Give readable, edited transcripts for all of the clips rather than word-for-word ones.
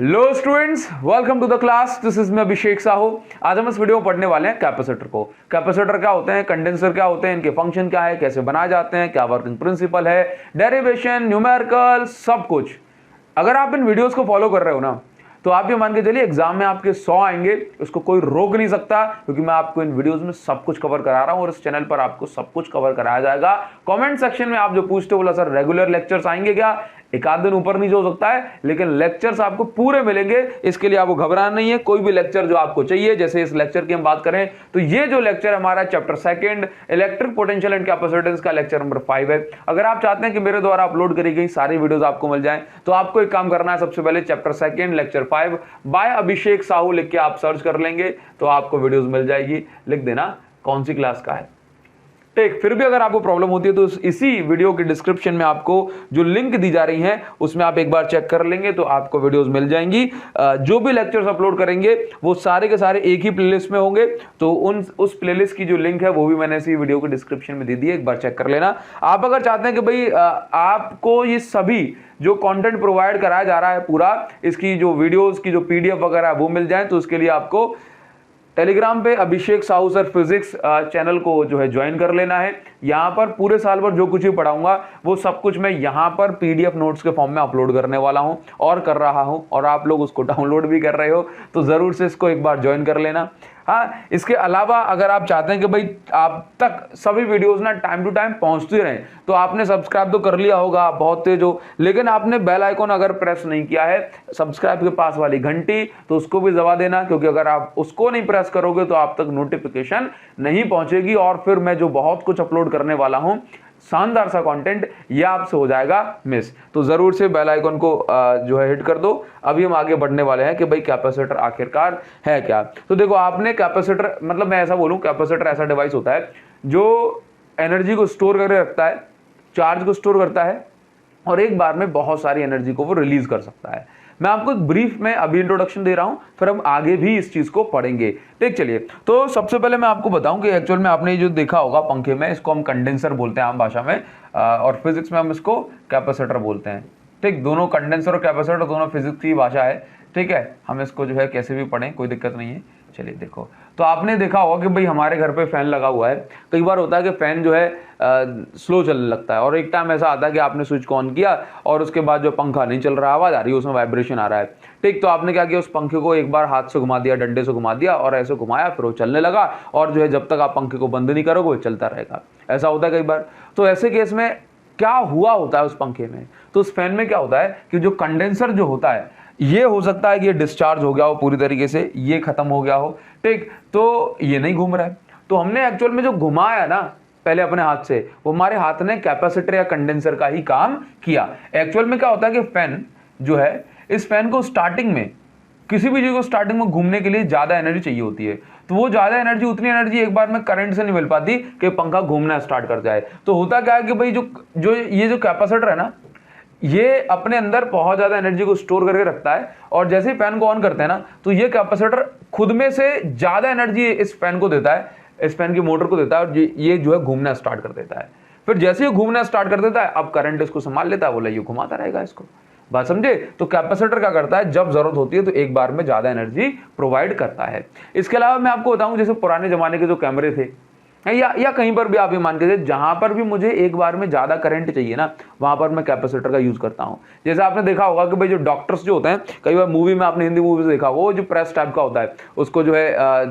Hello students, welcome to the class. This is मैं अभिषेक साहू। आज हम इस वीडियो में पढ़ने वाले हैं कैपेसिटर को। कैपेसिटर क्या होते हैं, कंडेंसर क्या होते हैं, इनके फंक्शन क्या है, कैसे बनाए जाते हैं, क्या वर्किंग प्रिंसिपल है, डेरिवेशन, न्यूमेरिकल, सब कुछ। अगर आप इन वीडियोस को फॉलो कर रहे हो ना, तो आप ये मान के चलिए एग्जाम में आपके 100 आएंगे, उसको कोई रोक नहीं सकता, क्योंकि मैं आपको इन वीडियोस में सब कुछ कवर करा रहा हूं और इस चैनल पर आपको सब कुछ कवर कराया जाएगा। कमेंट सेक्शन में आप जो पूछते हो, बोला सर रेगुलर लेक्चर्स आएंगे क्या? एक आध दिन ऊपर नीचे हो सकता है, लेकिन लेक्चर्स आपको पूरे मिलेंगे। इसके लिए आपको घबराना नहीं है। कोई भी लेक्चर जो आपको चाहिए, जैसे इस लेक्चर की हम बात करें तो ये जो लेक्चर हमारा chapter second electric potential and capacitance का लेक्चर नंबर 5 है। अगर आप चाहते हैं कि मेरे द्वारा अपलोड करी गई सारी वीडियोस आपको मिल जाएं, तो आपको एक काम करना है। सबसे पहले चैप्टर सेकंड लेक्चर 5 बाय अभिषेक साहू लिख के आप सर्च कर लेंगे तो आपको वीडियोस मिल जाएगी। लिख देना कौन सी क्लास का है, ठीक। फिर भी अगर आपको प्रॉब्लम होती है तो इसी वीडियो के डिस्क्रिप्शन में आपको जो लिंक दी जा रही हैं उसमें आप एक बार चेक कर लेंगे तो आपको वीडियोस मिल जाएंगी। जो भी लेक्चर्स अपलोड करेंगे वो सारे के सारे एक ही प्लेलिस्ट में होंगे, तो उस प्लेलिस्ट की जो लिंक है वो भी मैंने इसी वीडियो के डिस्क्रिप्शन में दे दी है, एक बार चेक कर लेना। आप अगर चाहते हैं कि भाई आपको ये सभी जो कंटेंट प्रोवाइड कराया जा रहा है पूरा, इसकी जो वीडियोस की जो पीडीएफ वगैरह है वो मिल जाए, तो उसके लिए आपको टेलीग्राम पे अभिषेक साहू सर फिजिक्स चैनल को जो है ज्वाइन कर लेना है। यहाँ पर पूरे साल भर जो कुछ भी पढ़ाऊंगा वो सब कुछ मैं यहाँ पर पीडीएफ नोट्स के फॉर्म में अपलोड करने वाला हूँ और कर रहा हूँ, और आप लोग उसको डाउनलोड भी कर रहे हो, तो ज़रूर से इसको एक बार ज्वाइन कर लेना। हाँ, इसके अलावा अगर आप चाहते हैं कि भाई आप तक सभी वीडियोस ना टाइम टू टाइम पहुंचती रहें, तो आपने सब्सक्राइब तो कर लिया होगा, बहुत तेज हो, लेकिन आपने बेल आइकॉन अगर प्रेस नहीं किया है, सब्सक्राइब के पास वाली घंटी, तो उसको भी दबा देना, क्योंकि अगर आप उसको नहीं प्रेस करोगे तो आप तक नोटिफिकेशन नहीं पहुंचेगी, और फिर मैं जो बहुत कुछ अपलोड करने वाला हूं, शानदार सा कंटेंट, ये आपसे हो जाएगा मिस। तो जरूर से बेल आइकन को जो है हिट कर दो। अभी हम आगे बढ़ने वाले हैं कि भाई कैपेसिटर आखिरकार है क्या। तो देखो, आपने कैपेसिटर, मतलब मैं ऐसा बोलूं, कैपेसिटर ऐसा डिवाइस होता है जो एनर्जी को स्टोर करके रखता है, चार्ज को स्टोर करता है, और एक बार में बहुत सारी एनर्जी को वो रिलीज कर सकता है। मैं आपको ब्रीफ में अभी इंट्रोडक्शन दे रहा हूं, फिर हम आगे भी इस चीज को पढ़ेंगे, ठीक। चलिए, तो सबसे पहले मैं आपको बताऊं कि एक्चुअल में आपने जो देखा होगा पंखे में, इसको हम कंडेंसर बोलते हैं आम भाषा में, और फिजिक्स में हम इसको कैपेसिटर बोलते हैं, ठीक। दोनों कंडेंसर और कैपेसिटर दोनों फिजिक्स की भाषा है, ठीक है। हम इसको जो है कैसे भी पढ़ें, कोई दिक्कत नहीं है। चलिए देखो, तो आपने देखा होगा कि भाई हमारे घर पे फैन लगा हुआ है। कई बार होता है कि फैन जो है स्लो चलने लगता है, और एक टाइम ऐसा आता है कि आपने स्विच को ऑन किया और उसके बाद जो पंखा नहीं चल रहा, आवाज आ रही है, उसमें वाइब्रेशन आ रहा है, ठीक। तो आपने क्या किया, उस पंखे को एक बार हाथ से घुमा दिया, डंडे से घुमा दिया, और ऐसे घुमाया, फिर वो चलने लगा, और जो है जब तक आप पंखे को बंद नहीं करोगे वो चलता रहेगा। ऐसा होता है कई बार। तो ऐसे केस में क्या हुआ होता है उस पंखे में, तो उस फैन में क्या होता है कि जो कंडेंसर जो होता है, ये हो सकता है कि ये डिस्चार्ज हो गया हो पूरी तरीके से, ये खत्म हो गया हो, ठीक। तो ये नहीं घूम रहा है, तो हमने एक्चुअल में जो घुमाया ना पहले अपने हाथ से, वो हमारे हाथ ने कैपेसिटर या कंडेंसर का ही काम किया। एक्चुअल में क्या होता है कि फैन जो है, इस फैन को स्टार्टिंग में, किसी भी चीज को स्टार्टिंग में घूमने के लिए ज्यादा एनर्जी चाहिए होती है, तो वो ज्यादा एनर्जी, उतनी एनर्जी एक बार में करंट से नहीं मिल पाती कि पंखा घूमना स्टार्ट कर जाए। तो होता क्या है कि भाई ये जो कैपेसिटर है ना, ये अपने अंदर बहुत ज्यादा एनर्जी को स्टोर करके रखता है, और जैसे ही फैन को ऑन करते हैं ना, तो ये कैपेसिटर खुद में से ज्यादा एनर्जी इस फैन को देता है, इस फैन की मोटर को देता है, और ये जो है घूमना स्टार्ट कर देता है। फिर जैसे ही घूमना स्टार्ट कर देता है, अब करंट इसको संभाल लेता है, बोला ये घुमाता रहेगा इसको। बात समझे? तो कैपेसिटर क्या करता है, जब जरूरत होती है तो एक बार में ज्यादा एनर्जी प्रोवाइड करता है। इसके अलावा मैं आपको बताऊं, जैसे पुराने जमाने के जो कैमरे थे, या कहीं पर भी आप ये मान के चलिए, जहां पर भी मुझे एक बार में ज्यादा करंट चाहिए ना, वहां पर मैं कैपेसिटर का यूज करता हूं। जैसे आपने देखा होगा कि भाई जो डॉक्टर्स जो होते हैं, कई बार मूवी में, आपने हिंदी मूवी से देखा होगा, वो जो प्रेस टाइप का होता है, उसको जो है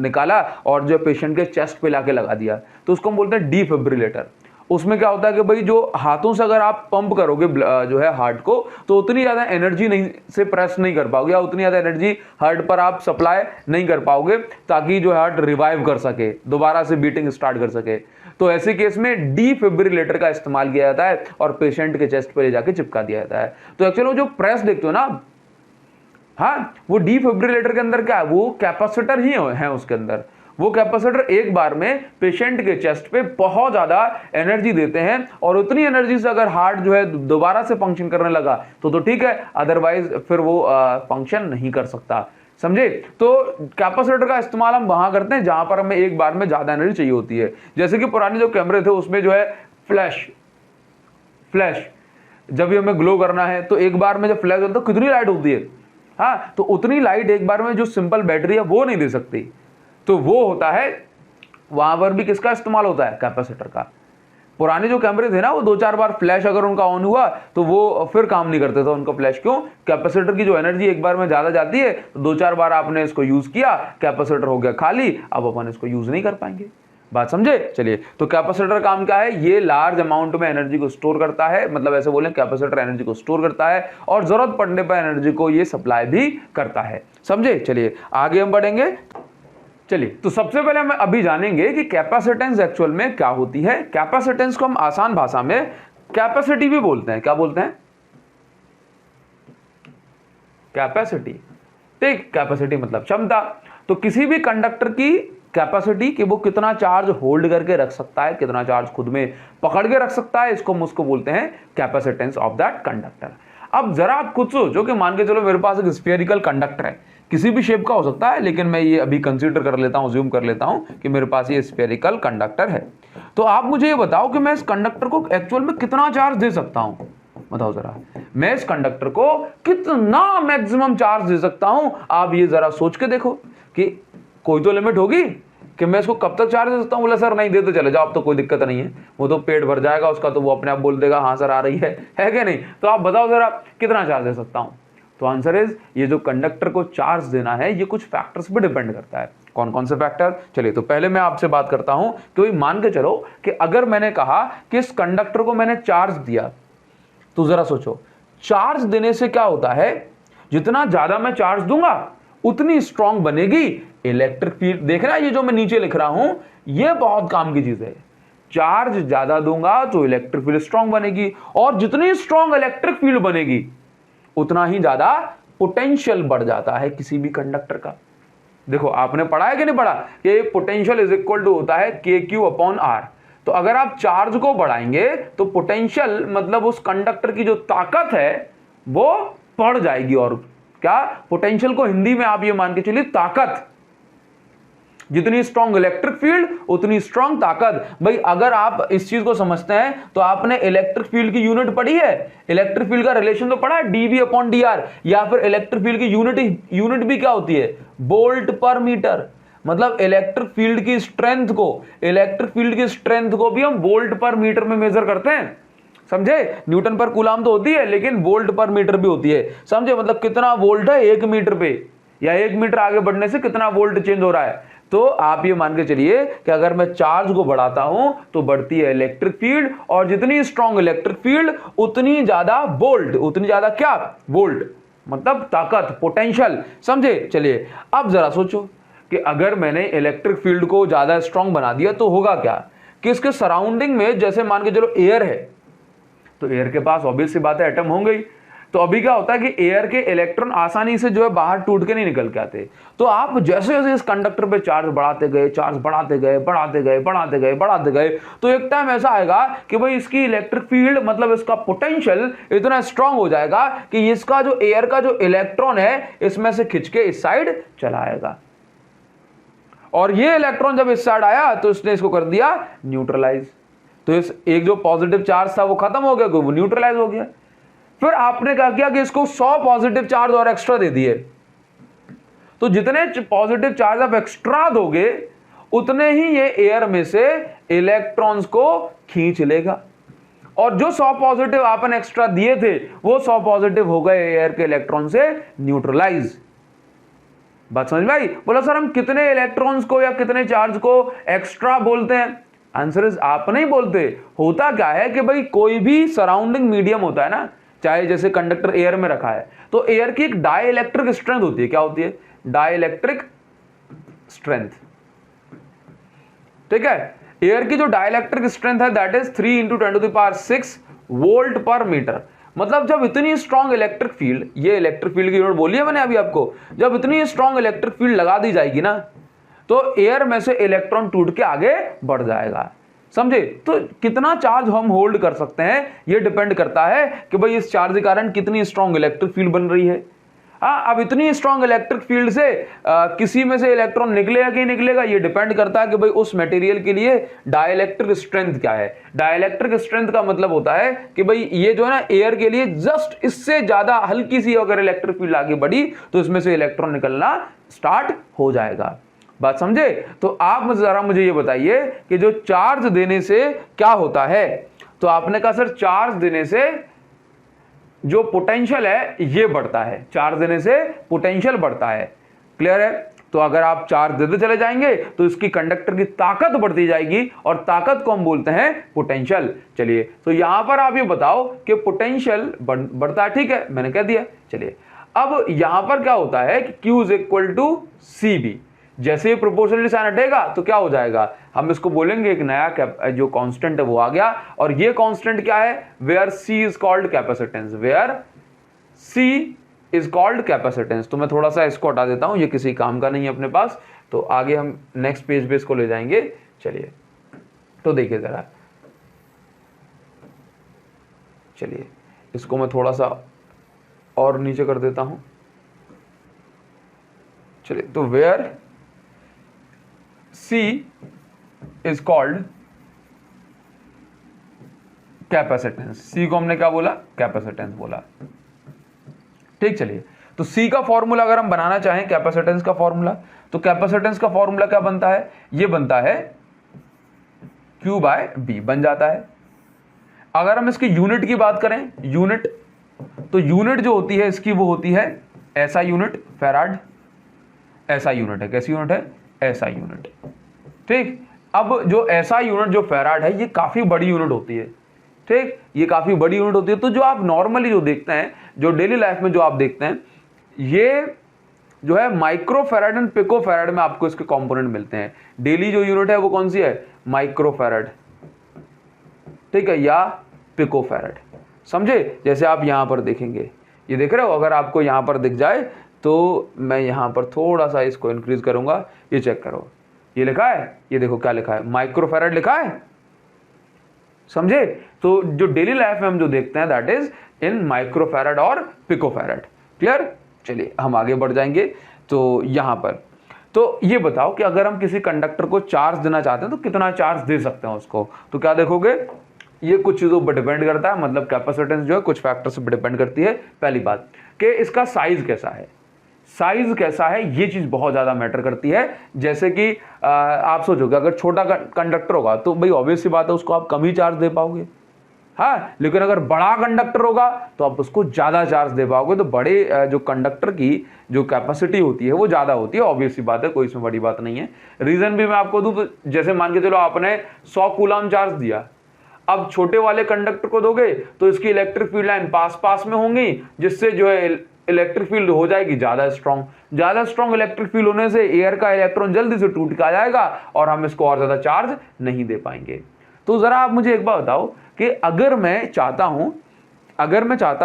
निकाला और जो पेशेंट के चेस्ट पे लाके लगा दिया, तो उसको हम बोलते हैं डिफिब्रिलेटर। उसमें क्या होता है कि भाई जो हाथों से अगर आप पंप करोगे जो है हार्ट को, तो उतनी ज्यादा एनर्जी नहीं से प्रेस नहीं कर पाओगे, या उतनी ज्यादा एनर्जी हार्ट पर आप सप्लाई नहीं कर पाओगे, ताकि जो हार्ट रिवाइव कर सके, दोबारा से बीटिंग स्टार्ट कर सके। तो ऐसे केस में डिफिब्रिलेटर का इस्तेमाल किया जाता है और पेशेंट के चेस्ट पर ले जाके चिपका दिया जाता है। तो एक्चुअली वो जो प्रेस देखते हो ना, हाँ, वो डिफिब्रिलेटर के अंदर क्या है, वो कैपेसिटर ही है उसके अंदर। वो कैपेसिटर एक बार में पेशेंट के चेस्ट पे बहुत ज्यादा एनर्जी देते हैं, और उतनी एनर्जी से अगर हार्ट जो है दोबारा से फंक्शन करने लगा तो ठीक है, अदरवाइज फिर वो फंक्शन नहीं कर सकता। समझे? तो कैपेसिटर का इस्तेमाल हम वहां करते हैं जहां पर हमें एक बार में ज्यादा एनर्जी चाहिए होती है। जैसे कि पुराने जो कैमरे थे उसमें जो है फ्लैश जब भी हमें ग्लो करना है, तो एक बार में जब फ्लैश होता है तो कितनी लाइट होती है, हाँ, तो उतनी लाइट एक बार में जो सिंपल बैटरी है वो नहीं दे सकती, तो वो होता है, वहां पर भी किसका इस्तेमाल होता है, कैपेसिटर का। पुराने जो कैमरे थे ना, वो 2-4 बार फ्लैश अगर उनका ऑन हुआ तो वो फिर काम नहीं करते थे उनका फ्लैश। क्यों? कैपेसिटर की जो एनर्जी एक बार में ज्यादा जाती है, तो 2-4 बार आपने इसको यूज किया, कैपेसिटर हो गया खाली, अब अपन इसको यूज नहीं कर पाएंगे। बात समझे? चलिए, तो कैपेसिटर काम क्या है, ये लार्ज अमाउंट में एनर्जी को स्टोर करता है, मतलब ऐसे बोलें कैपेसिटर एनर्जी को स्टोर करता है और जरूरत पड़ने पर एनर्जी को ये सप्लाई भी करता है। समझे? चलिए आगे हम बढ़ेंगे। चलिए, तो सबसे पहले हम अभी जानेंगे कि कैपेसिटेंस एक्चुअल में क्या होती है। कैपेसिटेंस को हम आसान भाषा में कैपेसिटी भी बोलते हैं। क्या बोलते हैं? कैपेसिटी। ठीक, कैपेसिटी मतलब क्षमता। तो किसी भी कंडक्टर की कैपेसिटी कि वो कितना चार्ज होल्ड करके रख सकता है, कितना चार्ज खुद में पकड़ के रख सकता है, इसको हम उसको बोलते हैं कैपेसिटेंस ऑफ दैट कंडक्टर। अब जरा आप खुद सोचो कि मान के चलो मेरे पास एक स्फेरिकल कंडक्टर है, किसी भी शेप का हो सकता है, लेकिन मैं ये अभी कंसीडर कर लेता हूं, ज्यूम कर लेता हूं कि मेरे पास ये स्फेरिकल कंडक्टर है। तो आप मुझे ये बताओ कि मैं इस कंडक्टर को एक्चुअल में कितना चार्ज दे सकता हूं, बताओ जरा। मैं इस कंडक्टर को कितना मैक्सिमम चार्ज दे सकता हूं, आप ये जरा सोच के देखो कि कोई तो लिमिट होगी कि मैं इसको कब तक चार्ज दे सकता हूं। बोला सर नहीं दे तो चले जाओ, अब तो कोई दिक्कत नहीं है, वो तो पेट भर जाएगा उसका, तो वो अपने आप बोल देगा हाँ सर आ रही है कि नहीं। तो आप बताओ जरा कितना चार्ज दे सकता हूं। तो आंसर इज, ये जो कंडक्टर को चार्ज देना है ये कुछ फैक्टर्स पे डिपेंड करता है। कौन कौन से फैक्टर? चलिए, तो पहले मैं आपसे बात करता हूं कि मान के चलो कि अगर मैंने कहा कि इस कंडक्टर को मैंने चार्ज दिया, तो जरा सोचो चार्ज देने से क्या होता है, जितना ज्यादा मैं चार्ज दूंगा उतनी स्ट्रांग बनेगी इलेक्ट्रिक फील्ड। देख रहा है ये जो मैं नीचे लिख रहा हूं, ये बहुत काम की चीज है। चार्ज ज्यादा दूंगा तो इलेक्ट्रिक फील्ड स्ट्रांग बनेगी, और जितनी स्ट्रांग इलेक्ट्रिक फील्ड बनेगी उतना ही ज्यादा पोटेंशियल बढ़ जाता है किसी भी कंडक्टर का। देखो आपने पढ़ा है कि नहीं पढ़ा कि पोटेंशियल इज इक्वल टू होता है KQ/R। तो अगर आप चार्ज को बढ़ाएंगे तो पोटेंशियल मतलब उस कंडक्टर की जो ताकत है वो बढ़ जाएगी। और क्या? पोटेंशियल को हिंदी में आप ये मान के चलिए ताकत। जितनी स्ट्रांग इलेक्ट्रिक फील्ड उतनी स्ट्रांग ताकत। भाई अगर आप इस चीज को समझते हैं तो आपने इलेक्ट्रिक फील्ड की यूनिट पढ़ी है, इलेक्ट्रिक फील्ड का रिलेशन तो पढ़ा है dV/dr, या फिर इलेक्ट्रिक फील्ड की यूनिट भी क्या होती है, वोल्ट पर मीटर। मतलब इलेक्ट्रिक फील्ड की स्ट्रेंथ को भी हम वोल्ट पर मीटर में मेजर करते हैं। समझे? न्यूटन पर कूलाम तो होती है, लेकिन वोल्ट पर मीटर भी होती है। समझे? मतलब कितना वोल्ट है 1 मीटर पे, या 1 मीटर आगे बढ़ने से कितना वोल्ट चेंज हो रहा है। तो आप ये मान के चलिए कि अगर मैं चार्ज को बढ़ाता हूं तो बढ़ती है इलेक्ट्रिक फील्ड, और जितनी स्ट्रांग इलेक्ट्रिक फील्ड उतनी ज्यादा वोल्ट, उतनी ज्यादा क्या, वोल्ट मतलब ताकत, पोटेंशियल। समझे? चलिए अब जरा सोचो कि अगर मैंने इलेक्ट्रिक फील्ड को ज्यादा स्ट्रांग बना दिया तो होगा क्या कि इसके सराउंडिंग में, जैसे मान के चलो एयर है, तो एयर के पास ऑब्वियस सी बात है एटम होंगे। तो अभी क्या होता है कि एयर के इलेक्ट्रॉन आसानी से जो है बाहर टूट के नहीं निकल के आते। तो आप जैसे जैसे इस कंडक्टर पे चार्ज बढ़ाते गए, तो एक टाइम ऐसा आएगा कि भाई इसकी इलेक्ट्रिक फील्ड मतलब इसका पोटेंशियल इतना स्ट्रांग हो जाएगा कि इसका जो एयर का जो इलेक्ट्रॉन है इसमें से खिंच के इस साइड चला आएगा, और ये इलेक्ट्रॉन जब इस साइड आया तो इसने इसको कर दिया न्यूट्रलाइज। तो इस एक जो पॉजिटिव चार्ज था वो खत्म हो गया, वो न्यूट्रलाइज हो गया। फिर आपने क्या किया कि इसको 100 पॉजिटिव चार्ज और एक्स्ट्रा दे दिए। तो जितने पॉजिटिव चार्ज आप एक्स्ट्रा दोगे उतने ही ये एयर में से इलेक्ट्रॉन्स को खींच लेगा, और जो 100 पॉजिटिव आपने एक्स्ट्रा दिए थे वो 100 पॉजिटिव हो गए एयर के इलेक्ट्रॉन से न्यूट्रलाइज। बात समझ में आई? बोला सर हम कितने इलेक्ट्रॉन्स को या कितने चार्ज को एक्स्ट्रा बोलते हैं? आंसर इज आप नहीं बोलते। होता क्या है कि भाई कोई भी सराउंडिंग मीडियम होता है ना, चाहे जैसे कंडक्टर एयर में रखा है, तो एयर की एक डाइलेक्ट्रिक स्ट्रेंथ होती है। क्या होती है? Dielectric strength. ठीक है? एयर की जो डाइलेक्ट्रिक स्ट्रेंथ है दैट इज 3 × 10⁶ वोल्ट पर मीटर। मतलब जब इतनी स्ट्रांग इलेक्ट्रिक फील्ड, ये इलेक्ट्रिक फील्ड की यूनिट बोली है मैंने अभी आपको, जब इतनी स्ट्रांग इलेक्ट्रिक फील्ड लगा दी जाएगी ना तो एयर में से इलेक्ट्रॉन टूट के आगे बढ़ जाएगा। समझे? तो कितना चार्ज हम होल्ड कर सकते हैं ये डिपेंड करता है कि भाई इस चार्ज के कारण कितनी स्ट्रांग इलेक्ट्रिक फील्ड बन रही है। हाँ, अब इतनी स्ट्रॉन्ग इलेक्ट्रिक फील्ड से किसी में से इलेक्ट्रॉन निकलेगा कि निकलेगा, ये डिपेंड करता है कि भाई उस मटेरियल के लिए डाइलेक्ट्रिक स्ट्रेंथ क्या है। डाइलेक्ट्रिक स्ट्रेंथ का मतलब होता है कि भाई ये जो है ना एयर के लिए जस्ट इससे ज्यादा हल्की सी अगर इलेक्ट्रिक फील्ड आगे बढ़ी तो इसमें से इलेक्ट्रॉन निकलना स्टार्ट हो जाएगा। बात समझे? तो आप जरा मुझे ये बताइए कि जो चार्ज देने से क्या होता है। तो आपने कहा सर चार्ज देने से जो पोटेंशियल है ये बढ़ता है, चार्ज देने से पोटेंशियल बढ़ता है। क्लियर है? तो अगर आप चार्ज देते चले जाएंगे तो इसकी कंडक्टर की ताकत बढ़ती जाएगी और ताकत को हम बोलते हैं पोटेंशियल। चलिए, तो यहां पर आप ये बताओ कि पोटेंशियल बढ़ता है, ठीक है, मैंने कह दिया। चलिए, अब यहां पर क्या होता है कि Q is equal to CB। जैसे ही प्रोपोर्शनली साइन हटेगा तो क्या हो जाएगा, हम इसको बोलेंगे एक नया जो कांस्टेंट है वो आ गया, और ये कांस्टेंट क्या है, where C is called capacitance, where C is called capacitance. तो मैं थोड़ा सा इसको हटा देता हूं, ये किसी काम का नहीं है अपने पास, तो आगे हम नेक्स्ट पेज पे इसको ले जाएंगे। चलिए, तो देखिए जरा, चलिए इसको मैं थोड़ा सा और नीचे कर देता हूं। चलिए, तो where C is called capacitance, C को हमने क्या बोला, कैपेसिटेंस बोला। ठीक, चलिए, तो C का फॉर्मूला अगर हम बनाना चाहें कैपेसिटेंस का फॉर्मूला, तो कैपेसिटेंस का फॉर्मूला क्या बनता है, ये बनता है Q/B बन जाता है। अगर हम इसकी यूनिट की बात करें, यूनिट, तो यूनिट जो होती है इसकी वो होती है SI unit, farad. SI unit है, कैसी यूनिट है, SI यूनिट। ठीक, अब जो SI यूनिट जो फैराड है ये काफी बड़ी यूनिट होती है। ठीक, ये काफी बड़ी यूनिट होती है। तो जो आप नॉर्मली जो देखते हैं, जो डेली लाइफ में जो आप देखते हैं, ये जो है micro farad and pico farad में आपको इसके कंपोनेंट मिलते हैं। डेली जो यूनिट है वो कौन सी है, माइक्रो फैराड, ठीक है, या पिको फैराड। समझे? जैसे आप यहां पर देखेंगे, ये देख रहे हो, अगर आपको यहां पर दिख जाए तो मैं यहां पर थोड़ा सा इसको इंक्रीज करूंगा, ये चेक करो, ये लिखा है, ये देखो क्या लिखा है, माइक्रो फैराड लिखा है। समझे? तो जो डेली लाइफ में हम जो देखते हैं that is in micro farad और पिको फैराड। क्लियर? चलिए, हम आगे बढ़ जाएंगे। तो यहां पर तो ये बताओ कि अगर हम किसी कंडक्टर को चार्ज देना चाहते हैं तो कितना चार्ज दे सकते हैं उसको। तो क्या देखोगे, ये कुछ चीजों पर डिपेंड करता है, मतलब कैपेसिटेंस जो है कुछ फैक्टर्स पर डिपेंड करती है। पहली बात कि इसका साइज कैसा है, साइज कैसा है ये चीज बहुत ज्यादा मैटर करती है। जैसे कि आप सोचोगे अगर छोटा कंडक्टर होगा तो भाई ऑब्वियस सी बात है उसको आप कम ही चार्ज दे पाओगे, हाँ, लेकिन अगर बड़ा कंडक्टर होगा तो आप उसको ज्यादा चार्ज दे पाओगे। तो बड़े जो कंडक्टर की जो कैपेसिटी होती है वो ज्यादा होती है, ऑब्वियस सी बात है, कोई इसमें बड़ी बात नहीं है। रीजन भी मैं आपको दूं तो जैसे मान के चलो आपने 100 कूलम चार्ज दिया, अब छोटे वाले कंडक्टर को दोगे तो इसकी इलेक्ट्रिक फील्ड लाइन पास पास में होंगी, जिससे जो है इलेक्ट्रिक फील्ड हो जाएगी ज्यादा स्ट्रॉन्ग इलेक्ट्रिक फील्ड होने से एयर का इलेक्ट्रॉन जल्दी से टूट के आ जाएगा और हम इसको और ज्यादा चार्ज नहीं दे पाएंगे। तो जरा आप मुझे एक बात बताओ कि अगर मैं चाहता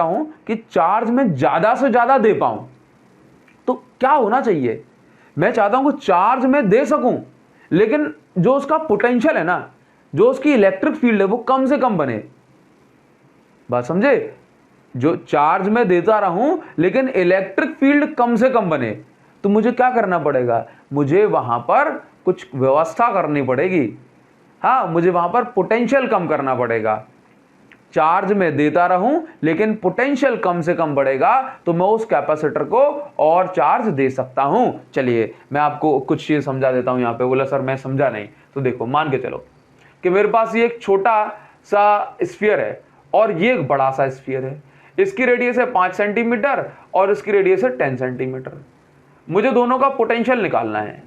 हूं कि चार्ज में ज्यादा से ज्यादा दे पाऊं तो क्या होना चाहिए। मैं चाहता हूं कि चार्ज में दे सकूं, लेकिन जो उसका पोटेंशियल है ना, जो उसकी इलेक्ट्रिक फील्ड है वो कम से कम बने। बात समझे? जो चार्ज में देता रहूं लेकिन इलेक्ट्रिक फील्ड कम से कम बने, तो मुझे क्या करना पड़ेगा, मुझे वहां पर कुछ व्यवस्था करनी पड़ेगी। हाँ, मुझे वहां पर पोटेंशियल कम करना पड़ेगा। चार्ज में देता रहूं लेकिन पोटेंशियल कम से कम बढ़ेगा तो मैं उस कैपेसिटर को और चार्ज दे सकता हूं। चलिए, मैं आपको कुछ चीज समझा देता हूं। यहां पे बोला सर मैं समझा नहीं, तो देखो मान के चलो कि मेरे पास ये एक छोटा सा स्फीयर है और ये एक बड़ा सा स्फीयर है। इसकी रेडियस है 5 सेंटीमीटर और इसकी रेडियस है 10 सेंटीमीटर। मुझे दोनों का पोटेंशियल निकालना है।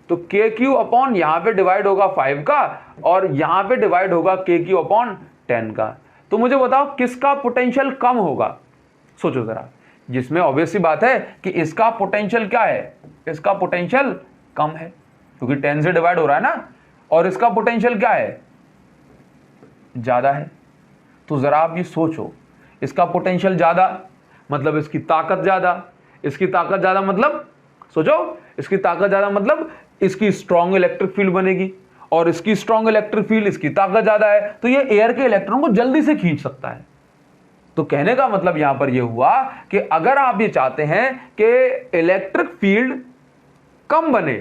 तो KQ अपॉन यहां पे डिवाइड होगा 5 का और यहां पे डिवाइड होगा KQ अपॉन 10 का। तो मुझे बताओ किसका पोटेंशियल कम होगा। सोचो जरा, जिसमें ऑब्वियस सी बात है कि इसका पोटेंशियल क्या है, इसका पोटेंशियल कम है क्योंकि 10 से डिवाइड हो रहा है ना, और इसका पोटेंशियल क्या है, ज्यादा है। तो जरा आप ये सोचो, इसका पोटेंशियल ज्यादा मतलब इसकी ताकत ज्यादा, इसकी ताकत ज्यादा मतलब सोचो, इसकी ताकत ज्यादा मतलब इसकी स्ट्रॉन्ग इलेक्ट्रिक फील्ड बनेगी और इसकी स्ट्रॉन्ग इलेक्ट्रिक फील्ड, इसकी ताकत ज्यादा है तो ये एयर के इलेक्ट्रॉन को जल्दी से खींच सकता है। तो कहने का मतलब यहां पर यह हुआ कि अगर आप ये चाहते हैं कि इलेक्ट्रिक फील्ड कम बने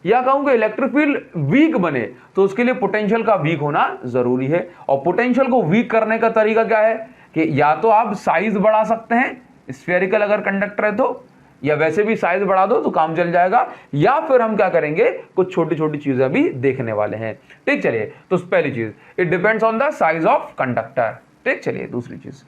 या कहूं कि इलेक्ट्रिक फील्ड वीक बने, तो उसके लिए पोटेंशियल का वीक होना जरूरी है। और पोटेंशियल को वीक करने का तरीका क्या है कि या तो आप साइज बढ़ा सकते हैं, स्फेरिकल अगर कंडक्टर है तो, या वैसे भी साइज बढ़ा दो तो काम चल जाएगा, या फिर हम क्या करेंगे, कुछ छोटी छोटी चीजें भी देखने वाले हैं। ठीक, चलिए, तो पहली चीज, it depends on the size of conductor. ठीक, चलिए, दूसरी चीज,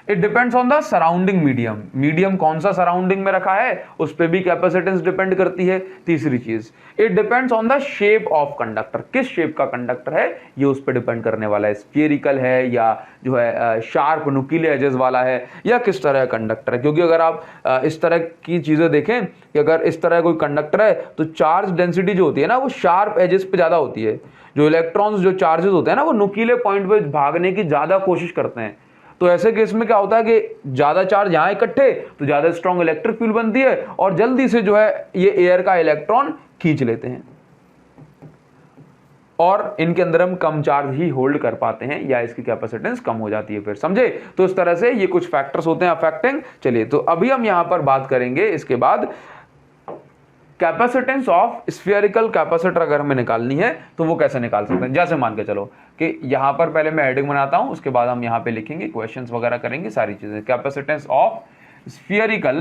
it depends on the surrounding medium. Medium कौन सा सराउंडिंग में रखा है उस पर भी कैपेसिटेंस डिपेंड करती है। तीसरी चीज, it depends on the shape of conductor. किस शेप का कंडक्टर है ये उस पर डिपेंड करने वाला है, स्फेरिकल है या जो है शार्प नुकीले एजेस वाला है, या किस तरह का कंडक्टर है। क्योंकि अगर आप इस तरह की चीजें देखें कि अगर इस तरह कोई कंडक्टर है तो चार्ज डेंसिटी जो होती है ना वो शार्प एजेस पे ज्यादा होती है। जो इलेक्ट्रॉन्स, जो चार्जेस होते हैं ना, वो नुकीले पॉइंट पे भागने की ज्यादा कोशिश करते हैं। तो ऐसे केस में क्या होता है कि ज्यादा चार्ज यहां इकट्ठे तो ज्यादा स्ट्रॉन्ग इलेक्ट्रिक फील्ड बनती है और जल्दी से जो है ये एयर का इलेक्ट्रॉन खींच लेते हैं और इनके अंदर हम कम चार्ज ही होल्ड कर पाते हैं या इसकी कैपेसिटेंस कम हो जाती है। फिर समझे? तो इस तरह से ये कुछ फैक्टर्स होते हैं अफेक्टिंग। चलिए, तो अभी हम यहां पर बात करेंगे इसके बाद कैपेसिटेंस ऑफ स्फेरिकल कैपेसिटर अगर हमें निकालनी है तो वो कैसे निकाल सकते हैं। जैसे मान के चलो कि यहां पर पहले मैं हेडिंग बनाता हूं, उसके बाद हम यहां पे लिखेंगे, क्वेश्चंस वगैरह करेंगे, सारी चीजें। Capacitance of spherical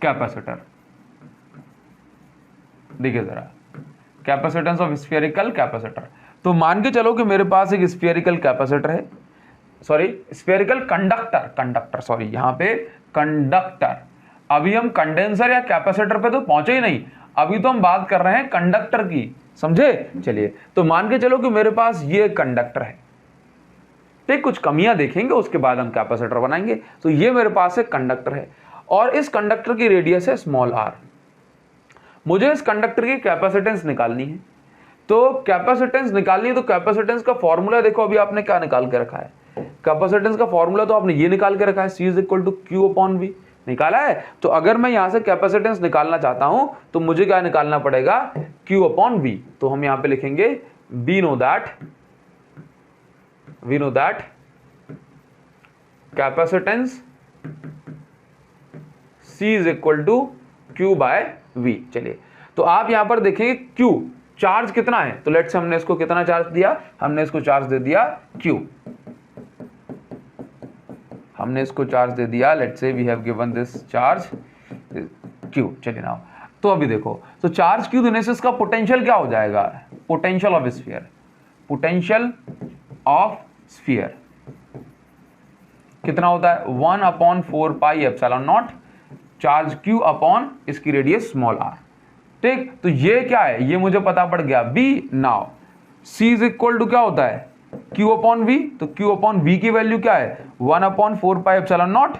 capacitor. देखिए जरा, कैपेसिटेंस ऑफ स्फेरिकल कैपेसिटर। तो मान के चलो कि मेरे पास एक स्फेरिकल कैपेसिटर है, सॉरी स्फेरिकल कंडक्टर, सॉरी यहां पे कंडक्टर। अभी हम कंडेंसर या कैपेसिटर पे तो पहुंचे ही नहीं, अभी तो हम बात कर रहे हैं कंडक्टर की। समझे? चलिए, तो मान के चलो कि मेरे पास ये कंडक्टर है, ठीक, कुछ कमियां देखेंगे उसके बाद हम कैपेसिटर बनाएंगे। तो ये मेरे पास एक कंडक्टर है और इस कंडक्टर की रेडियस है स्मॉल r। मुझे इस कंडक्टर की कैपेसिटेंस निकालनी है। तो कैपेसिटेंस निकालनी है तो कैपेसिटेंस का फॉर्मूला देखो, अभी आपने क्या निकाल के रखा है। कैपेसिटेंस का फॉर्मूला तो आपने ये निकाल के रखा है, C = Q/V निकाला है। तो अगर मैं यहां से कैपेसिटेंस निकालना चाहता हूं तो मुझे क्या निकालना पड़ेगा, Q/V। तो हम यहां पे लिखेंगे we know that capacitance C = Q/V। चलिए, तो आप यहां पर देखेंगे Q चार्ज कितना है, तो लेट्स से हमने इसको कितना चार्ज दिया, हमने इसको चार्ज दे दिया Q, हमने इसको चार्ज दे दिया, let's say we have given this charge Q। चलिए नाउ, तो अभी देखो, तो चार्ज Q देने से इसका पोटेंशियल क्या हो जाएगा, potential of sphere, potential of sphere कितना होता है, 1/4 pi epsilon not charge Q upon इसकी रेडियस स्मॉल r। ठीक, तो ये क्या है, ये मुझे पता पड़ गया B। नाउ C = क्या होता है, Q/V। तो Q/V की वैल्यू क्या है, 1/4 pi epsilon nought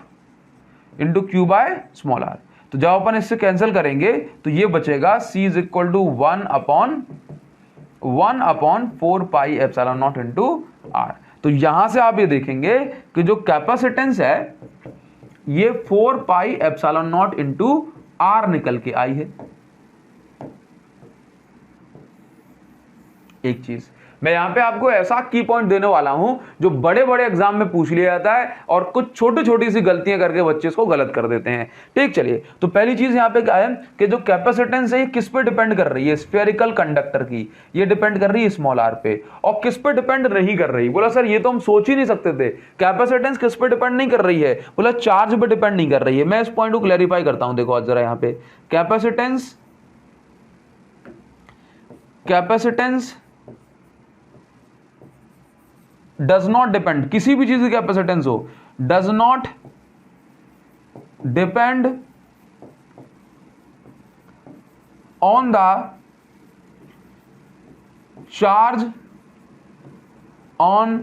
into Q/r। तो जब अपन इससे कैंसिल करेंगे तो ये बचेगा C = 1/4 pi epsilon nought into r। तो यहां से आप ये देखेंगे कि जो कैपेसिटेंस है ये 4 pi epsilon nought into r निकल के आई है। एक चीज मैं यहां पे आपको ऐसा की पॉइंट देने वाला हूं जो बड़े बड़े एग्जाम में पूछ लिया जाता है और कुछ छोटी छोटी सी गलतियां करके बच्चे इसको गलत कर देते हैं। ठीक, चलिए, तो पहली चीज यहां पे क्या है कि जो कैपेसिटेंस है ये किस पे डिपेंड कर रही है, स्फेरिकल कंडक्टर की, ये डिपेंड कर रही है स्मॉल r पे। और किस पे डिपेंड नहीं कर रही, बोला सर ये तो हम सोच ही नहीं सकते थे, कैपेसिटेंस किस पे डिपेंड नहीं कर रही है, बोला चार्ज पे डिपेंड नहीं कर रही है। मैं इस पॉइंट को क्लैरिफाई करता हूं, देखो जरा यहां पे, कैपेसिटेंस डज नॉट डिपेंड, किसी भी चीज की कैपेसिटेंस हो, does not depend on the charge on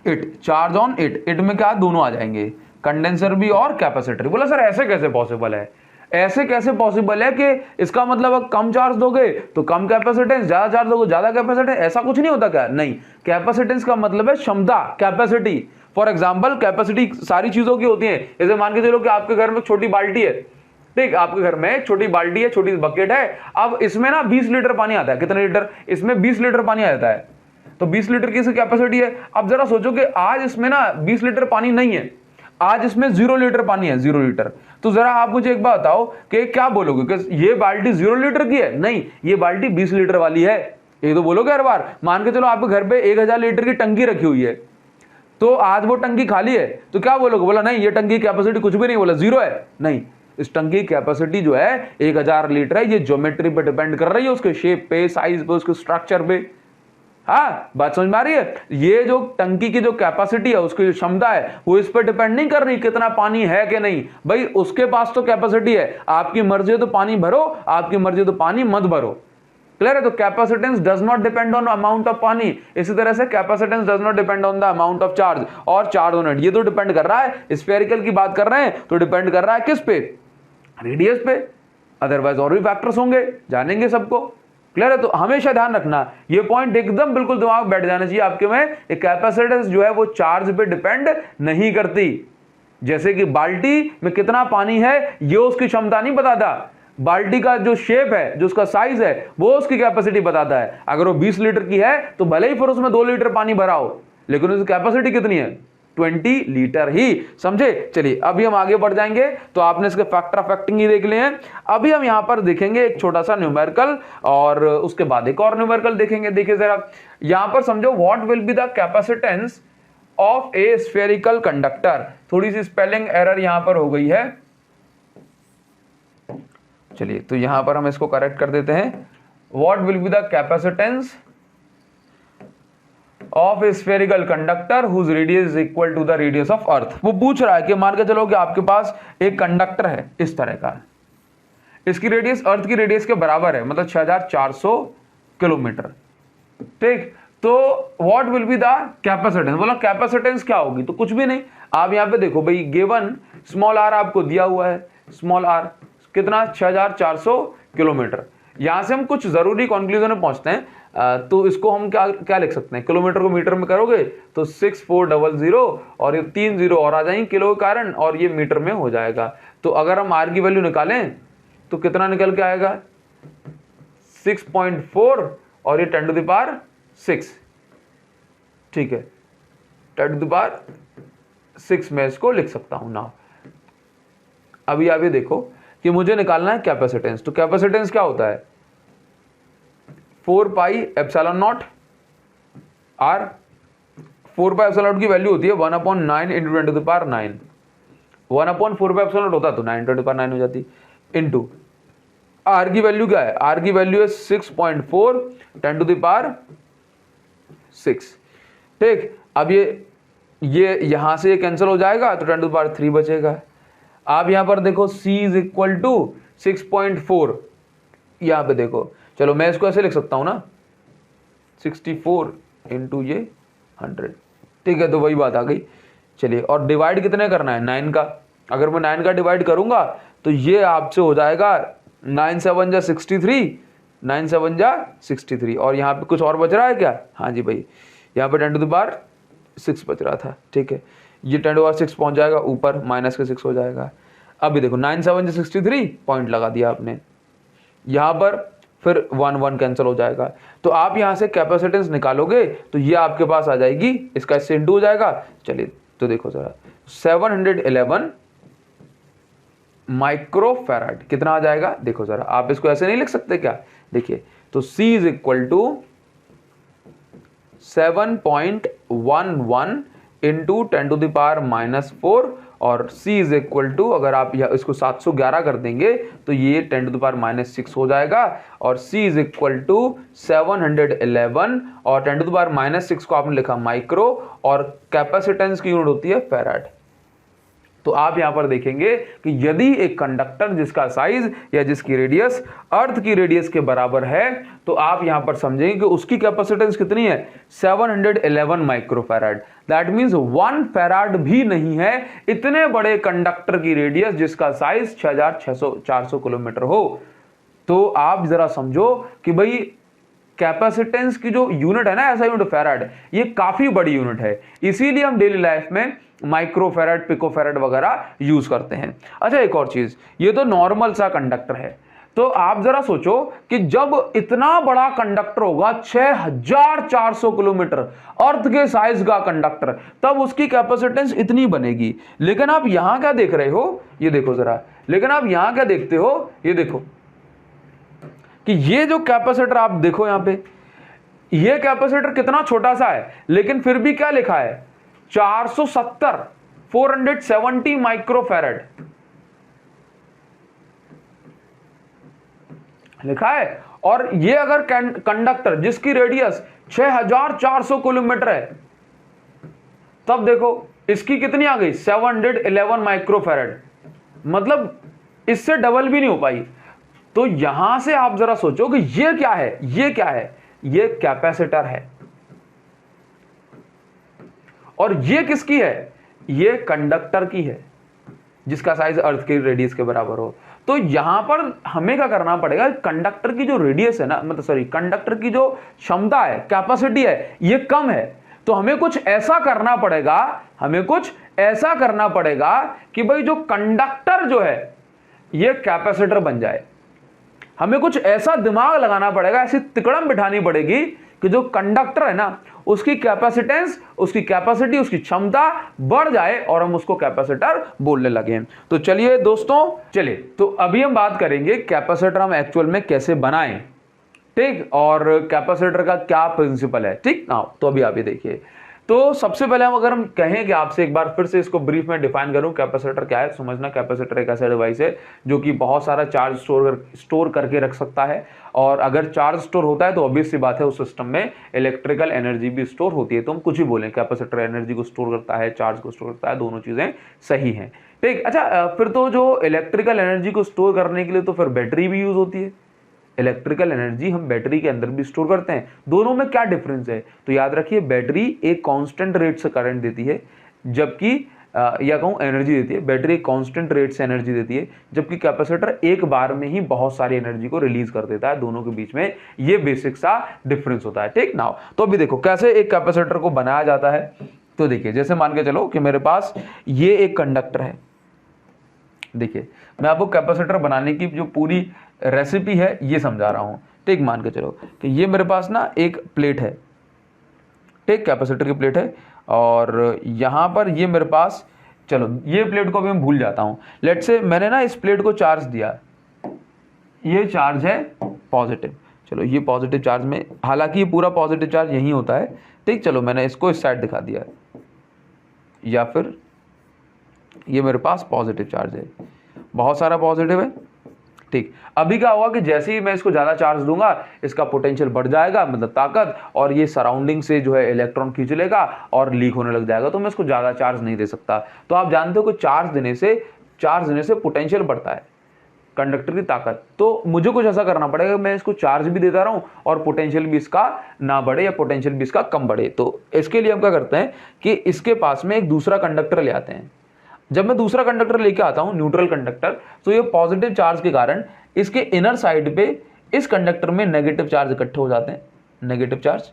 it. Charge on it, it में क्या दोनों आ जाएंगे, कंडेंसर भी और कैपेसिटर। बोला सर ऐसे कैसे पॉसिबल है, ऐसे कैसे पॉसिबल है कि इसका मतलब अगर कम चार्ज दोगे तो कम कैपेसिटेंस, ज्यादा चार्ज दोगे ज्यादा कैपेसिटेंस, ऐसा कुछ नहीं होता क्या? नहीं, कैपेसिटेंस का मतलब है क्षमता, कैपेसिटी। फॉर एग्जांपल कैपेसिटी सारी चीजों की होती है। जैसे मान के चलो कि आपके घर में एक छोटी बाल्टी है, ठीक, आपके घर में एक छोटी बाल्टी है, छोटी बकेट है, अब इसमें ना 20 लीटर पानी आता है। कितने लीटर? इसमें 20 लीटर पानी आ जाता है। तो 20 लीटर की इसकी कैपेसिटी है। अब जरा सोचो कि आज इसमें ना 20 लीटर पानी नहीं है, आज इसमें 0 लीटर पानी है, 0 लीटर। तो जरा आप मुझे एक बात बताओ कि क्या बोलोगे कि ये बाल्टी 0 लीटर की है? नहीं, ये बाल्टी 20 लीटर वाली है, ये तो बोलोगे हर बार। मान के चलो आपके घर पे 1000 लीटर की टंकी रखी हुई है, तो आज वो टंकी खाली है, तो क्या बोलोगे? बोला नहीं, ये टंकी कैपेसिटी कुछ भी नहीं, बोला 0 है। नहीं, इस टंकी कैपेसिटी जो है 1000 लीटर है। ये ज्योमेट्री पे डिपेंड कर रही है, उसके शेप पे, साइज पे, उसके स्ट्रक्चर पे। हाँ, बात समझ में आ रही है? ये जो टंकी की जो कैपेसिटी है, उसकी जो क्षमता है, वो इस पर डिपेंड नहीं कर रही कितना पानी है कि नहीं। भाई उसके पास तो कैपेसिटी है, आपकी मर्जी है तो पानी भरो, आपकी मर्जी है तो पानी मत भरो। क्लियर है? तो capacitance does not depend on amount of पानी। इसी तरह से capacitance does not depend on the amount of charge और चार्ज ऑन इट। ये तो डिपेंड कर रहा है, स्फेरिकल की बात कर रहे हैं तो डिपेंड कर रहा है किस पे? रेडियस पे। अदरवाइज और भी फैक्टर्स होंगे, जानेंगे सबको। क्लियर है? तो हमेशा ध्यान रखना, ये पॉइंट एकदम बिल्कुल दिमाग बैठ जाना चाहिए आपके में। कैपेसिटेंस जो है वो चार्ज पे डिपेंड नहीं करती। जैसे कि बाल्टी में कितना पानी है ये उसकी क्षमता नहीं बताता, बाल्टी का जो शेप है, जो उसका साइज है, वो उसकी कैपेसिटी बताता है। अगर वो 20 लीटर की है तो भले ही फिर उसमें 2 लीटर पानी भरा हो, लेकिन उसकी कैपेसिटी कितनी है? 20 लीटर ही। समझे? चलिए अभी हम आगे बढ़ जाएंगे। तो आपने इसके फैक्टर ऑफ फैक्टिंग ही देख लिए हैं। अभी हम यहां पर देखेंगे एक छोटा सा न्यूमेरिकल और उसके बाद एक और न्यूमेरिकल देखेंगे। देखिए जरा, यहां पर समझो, what will be the capacitance of a spherical conductor. थोड़ी सी स्पेलिंग एरर यहां पर हो गई है, चलिए तो यहां पर हम इसको करेक्ट कर देते हैं। What will be the capacitance of a spherical conductor whose radius is equal to the radius of earth. वो पूछ रहा है कि मान के चलो कि आपके पास एक कंडक्टर है इस तरह का, इसकी रेडियस अर्थ की रेडियस के बराबर है, मतलब 6400 किलोमीटर। ठीक, तो what will be the capacitance. बोला कैपेसिटेंस क्या होगी? तो कुछ भी नहीं, आप यहां पे देखो भाई, गिवन स्मॉल आर आपको दिया हुआ है, स्मॉल आर कितना? 6400 किलोमीटर। यहां से हम कुछ जरूरी कंक्लूजन में पहुंचते हैं। तो इसको हम क्या क्या लिख सकते हैं? किलोमीटर को मीटर में करोगे तो 6400 और ये 3 जीरो और आ जाएंगे किलो के कारण, और ये मीटर में हो जाएगा। तो अगर हम आर की वैल्यू निकालें तो कितना निकल के आएगा? 6.4 और ये 10 टू द पावर 6। ठीक है, 10 टू द पावर 6 में इसको लिख सकता हूं ना। अभी आप ये देखो कि मुझे निकालना है कैपेसिटेंस। तो कैपेसिटेंस क्या होता है? 4 pi epsilon nought R. 4 pi epsilon nought की वैल्यू होती है 1/9 into 10 to the power 9। 1/4 pi epsilon nought होता तो 9 × 10 टू द पावर 9 हो जाती। इंटू आर की वैल्यू क्या है? आर की वैल्यू है 6.4 10 टू द पावर 6। ठीक, अब ये यहां से ये कैंसिल हो जाएगा तो 10 टू द पावर 3 बचेगा। आप यहां पर देखो c इज इक्वल टू 6.4, यहां पे देखो, चलो मैं इसको ऐसे लिख सकता हूं ना, 64 इंटू ये 100। ठीक है, तो वही बात आ गई। चलिए, और डिवाइड कितने करना है? 9 का। अगर मैं 9 का डिवाइड करूंगा तो ये आपसे हो जाएगा 9 7 जा 63, 9 7 जा 63। और यहाँ पे कुछ और बच रहा है क्या? हाँ जी भाई, यहाँ पे 10 टू द पावर 6 बच रहा था। ठीक है, ये 10 टू द पावर 6 पहुंच जाएगा ऊपर, माइनस के 6 हो जाएगा। अभी देखो 9 7 जा 63 पॉइंट लगा दिया आपने, यहाँ पर फिर 1 1 कैंसिल हो जाएगा। तो आप यहाँ से कैपेसिटेंस निकालोगे तो ये आपके पास आ जाएगी, इसका इससे इंटू हो जाएगा। चलिए तो देखो जरा, 711 माइक्रोफैराड कितना आ जाएगा? देखो जरा, आप इसको ऐसे नहीं लिख सकते क्या? देखिए, तो C is equal to 7.11 into 10 to the power -4, और C इज इक्वल टू, अगर आप इसको 711 कर देंगे तो ये 10 टू द पावर -6 हो जाएगा, और C इज इक्वल टू 711 और 10 टू द पावर -6 को आपने लिखा माइक्रो, और कैपेसिटेंस की यूनिट होती है फैराड। तो आप यहां पर देखेंगे कि यदि एक कंडक्टर जिसका साइज या जिसकी रेडियस अर्थ की रेडियस के बराबर है, तो आप यहां पर समझेंगे कि उसकी कैपेसिटेंस कितनी है? 711 माइक्रोफैराड। दैट मींस 1 फैराड भी नहीं है इतने बड़े कंडक्टर की रेडियस जिसका साइज 6400 किलोमीटर हो। तो आप जरा समझो कि भाई कैपेसिटेंस की जो यूनिट है ना, ऐसा यूनिट फैराड, ये काफी बड़ी यूनिट है। इसीलिए हम डेली लाइफ में माइक्रोफैराड, पिकोफैराड वगैरह यूज करते हैं। अच्छा, एक और चीज, ये तो नॉर्मल सा कंडक्टर है, तो आप जरा सोचो कि जब इतना बड़ा कंडक्टर होगा 6400 किलोमीटर, अर्थ के साइज का कंडक्टर, तब उसकी कैपेसिटेंस इतनी बनेगी। लेकिन आप यहां क्या देख रहे हो, ये देखो जरा, लेकिन आप यहां क्या देखते हो, ये देखो कि ये जो कैपेसिटर आप देखो यहां पे, ये कैपेसिटर कितना छोटा सा है, लेकिन फिर भी क्या लिखा है 470 माइक्रोफैरड लिखा है। और ये अगर कंडक्टर जिसकी रेडियस 6400 किलोमीटर है, तब देखो इसकी कितनी आ गई 711 माइक्रोफैरड, मतलब इससे डबल भी नहीं हो पाई। तो यहां से आप जरा सोचो कि ये क्या है, ये क्या है, ये कैपेसिटर है। और ये किसकी है, ये कंडक्टर की है जिसका साइज अर्थ के रेडियस के बराबर हो। तो यहां पर हमें क्या करना पड़ेगा, कंडक्टर की जो रेडियस है ना, मतलब सॉरी, कंडक्टर की जो क्षमता है, कैपेसिटी है, ये कम है। तो हमें कुछ ऐसा करना पड़ेगा, हमें कुछ ऐसा करना पड़ेगा कि भाई जो कंडक्टर जो है ये कैपेसिटर बन जाए। हमें कुछ ऐसा दिमाग लगाना पड़ेगा, ऐसी तिकड़म बिठानी पड़ेगी कि जो कंडक्टर है ना, उसकी कैपेसिटेंस, उसकी कैपेसिटी, उसकी क्षमता बढ़ जाए और हम उसको कैपेसिटर बोलने लगे। तो चलिए दोस्तों, चलिए तो अभी हम बात करेंगे कैपेसिटर हम एक्चुअल में कैसे बनाएं, ठीक, और कैपेसिटर का क्या प्रिंसिपल है, ठीक ना। तो अभी आप ये देखिए, तो सबसे पहले अगर हम कहें कि आपसे एक बार फिर से इसको ब्रीफ में डिफाइन करूं, कैपेसिटर क्या है, समझना कैपेसिटर एक ऐसा डिवाइस है जो कि बहुत सारा चार्ज स्टोर करके रख सकता है। और अगर चार्ज स्टोर होता है तो ऑब्वियस सी बात है उस सिस्टम में इलेक्ट्रिकल एनर्जी भी स्टोर होती है। तो हम कुछ ही बोलें, कैपेसिटर एनर्जी को स्टोर करता है, चार्ज को स्टोर करता है, दोनों चीजें सही हैं, ठीक। अच्छा, फिर तो जो इलेक्ट्रिकल एनर्जी को स्टोर करने के लिए तो फिर बैटरी भी यूज होती है। इलेक्ट्रिकल एनर्जी हम बैटरी के अंदर भी स्टोर करते हैं। दोनों में क्या डिफरेंस है, तो याद रखिए बैटरी एक कांस्टेंट रेट से करंट देती है, जबकि या कहूं एनर्जी देती है, बैटरी एक कांस्टेंट रेट से एनर्जी देती है, जबकि कैपेसिटर एक बार में ही बहुत सारी एनर्जी को रिलीज कर देता है। दोनों के बीच में ये बेसिक सा डिफरेंस होता है, ठीक ना। तो अभी देखो कैसे एक कैपेसिटर को बनाया जाता है। तो देखिए, जैसे मान के चलो कि मेरे पास ये एक कंडक्टर है। देखिए, मैं आपको कैपेसिटर बनाने की जो पूरी रेसिपी है ये समझा रहा हूं, ठीक। मान के चलो कि ये मेरे पास ना एक प्लेट है, ठीक, कैपेसिटर की प्लेट है, और यहां पर ये मेरे पास, चलो ये प्लेट को भी मैं भूल जाता हूं। लेट्स से मैंने ना इस प्लेट को चार्ज दिया, ये चार्ज है पॉजिटिव, चलो ये पॉजिटिव चार्ज में, हालांकि ये पूरा पॉजिटिव चार्ज यही होता है, ठीक। चलो मैंने इसको इस साइड दिखा दिया, या फिर ये मेरे पास पॉजिटिव चार्ज है, बहुत सारा पॉजिटिव है, ठीक। अभी क्या होगा कि जैसे ही मैं इसको ज्यादा चार्ज दूंगा, इसका पोटेंशियल बढ़ जाएगा, मतलब ताकत, और ये सराउंडिंग से जो है इलेक्ट्रॉन खींच लेगा और लीक होने लग जाएगा। तो मैं इसको ज्यादा चार्ज नहीं दे सकता। तो आप जानते हो कि चार्ज देने से पोटेंशियल बढ़ता है, कंडक्टर की ताकत। तो मुझे कुछ ऐसा करना पड़ेगा, मैं इसको चार्ज भी देता रहूं और पोटेंशियल भी इसका ना बढ़े या पोटेंशियल भी इसका कम बढ़े। तो इसके लिए हम क्या करते हैं कि इसके पास में एक दूसरा कंडक्टर ले आते हैं। जब मैं दूसरा कंडक्टर लेके आता हूं, न्यूट्रल कंडक्टर, तो ये पॉजिटिव चार्ज के कारण इसके इनर साइड पे इस कंडक्टर में नेगेटिव चार्ज इकट्ठे हो जाते हैं, नेगेटिव चार्ज,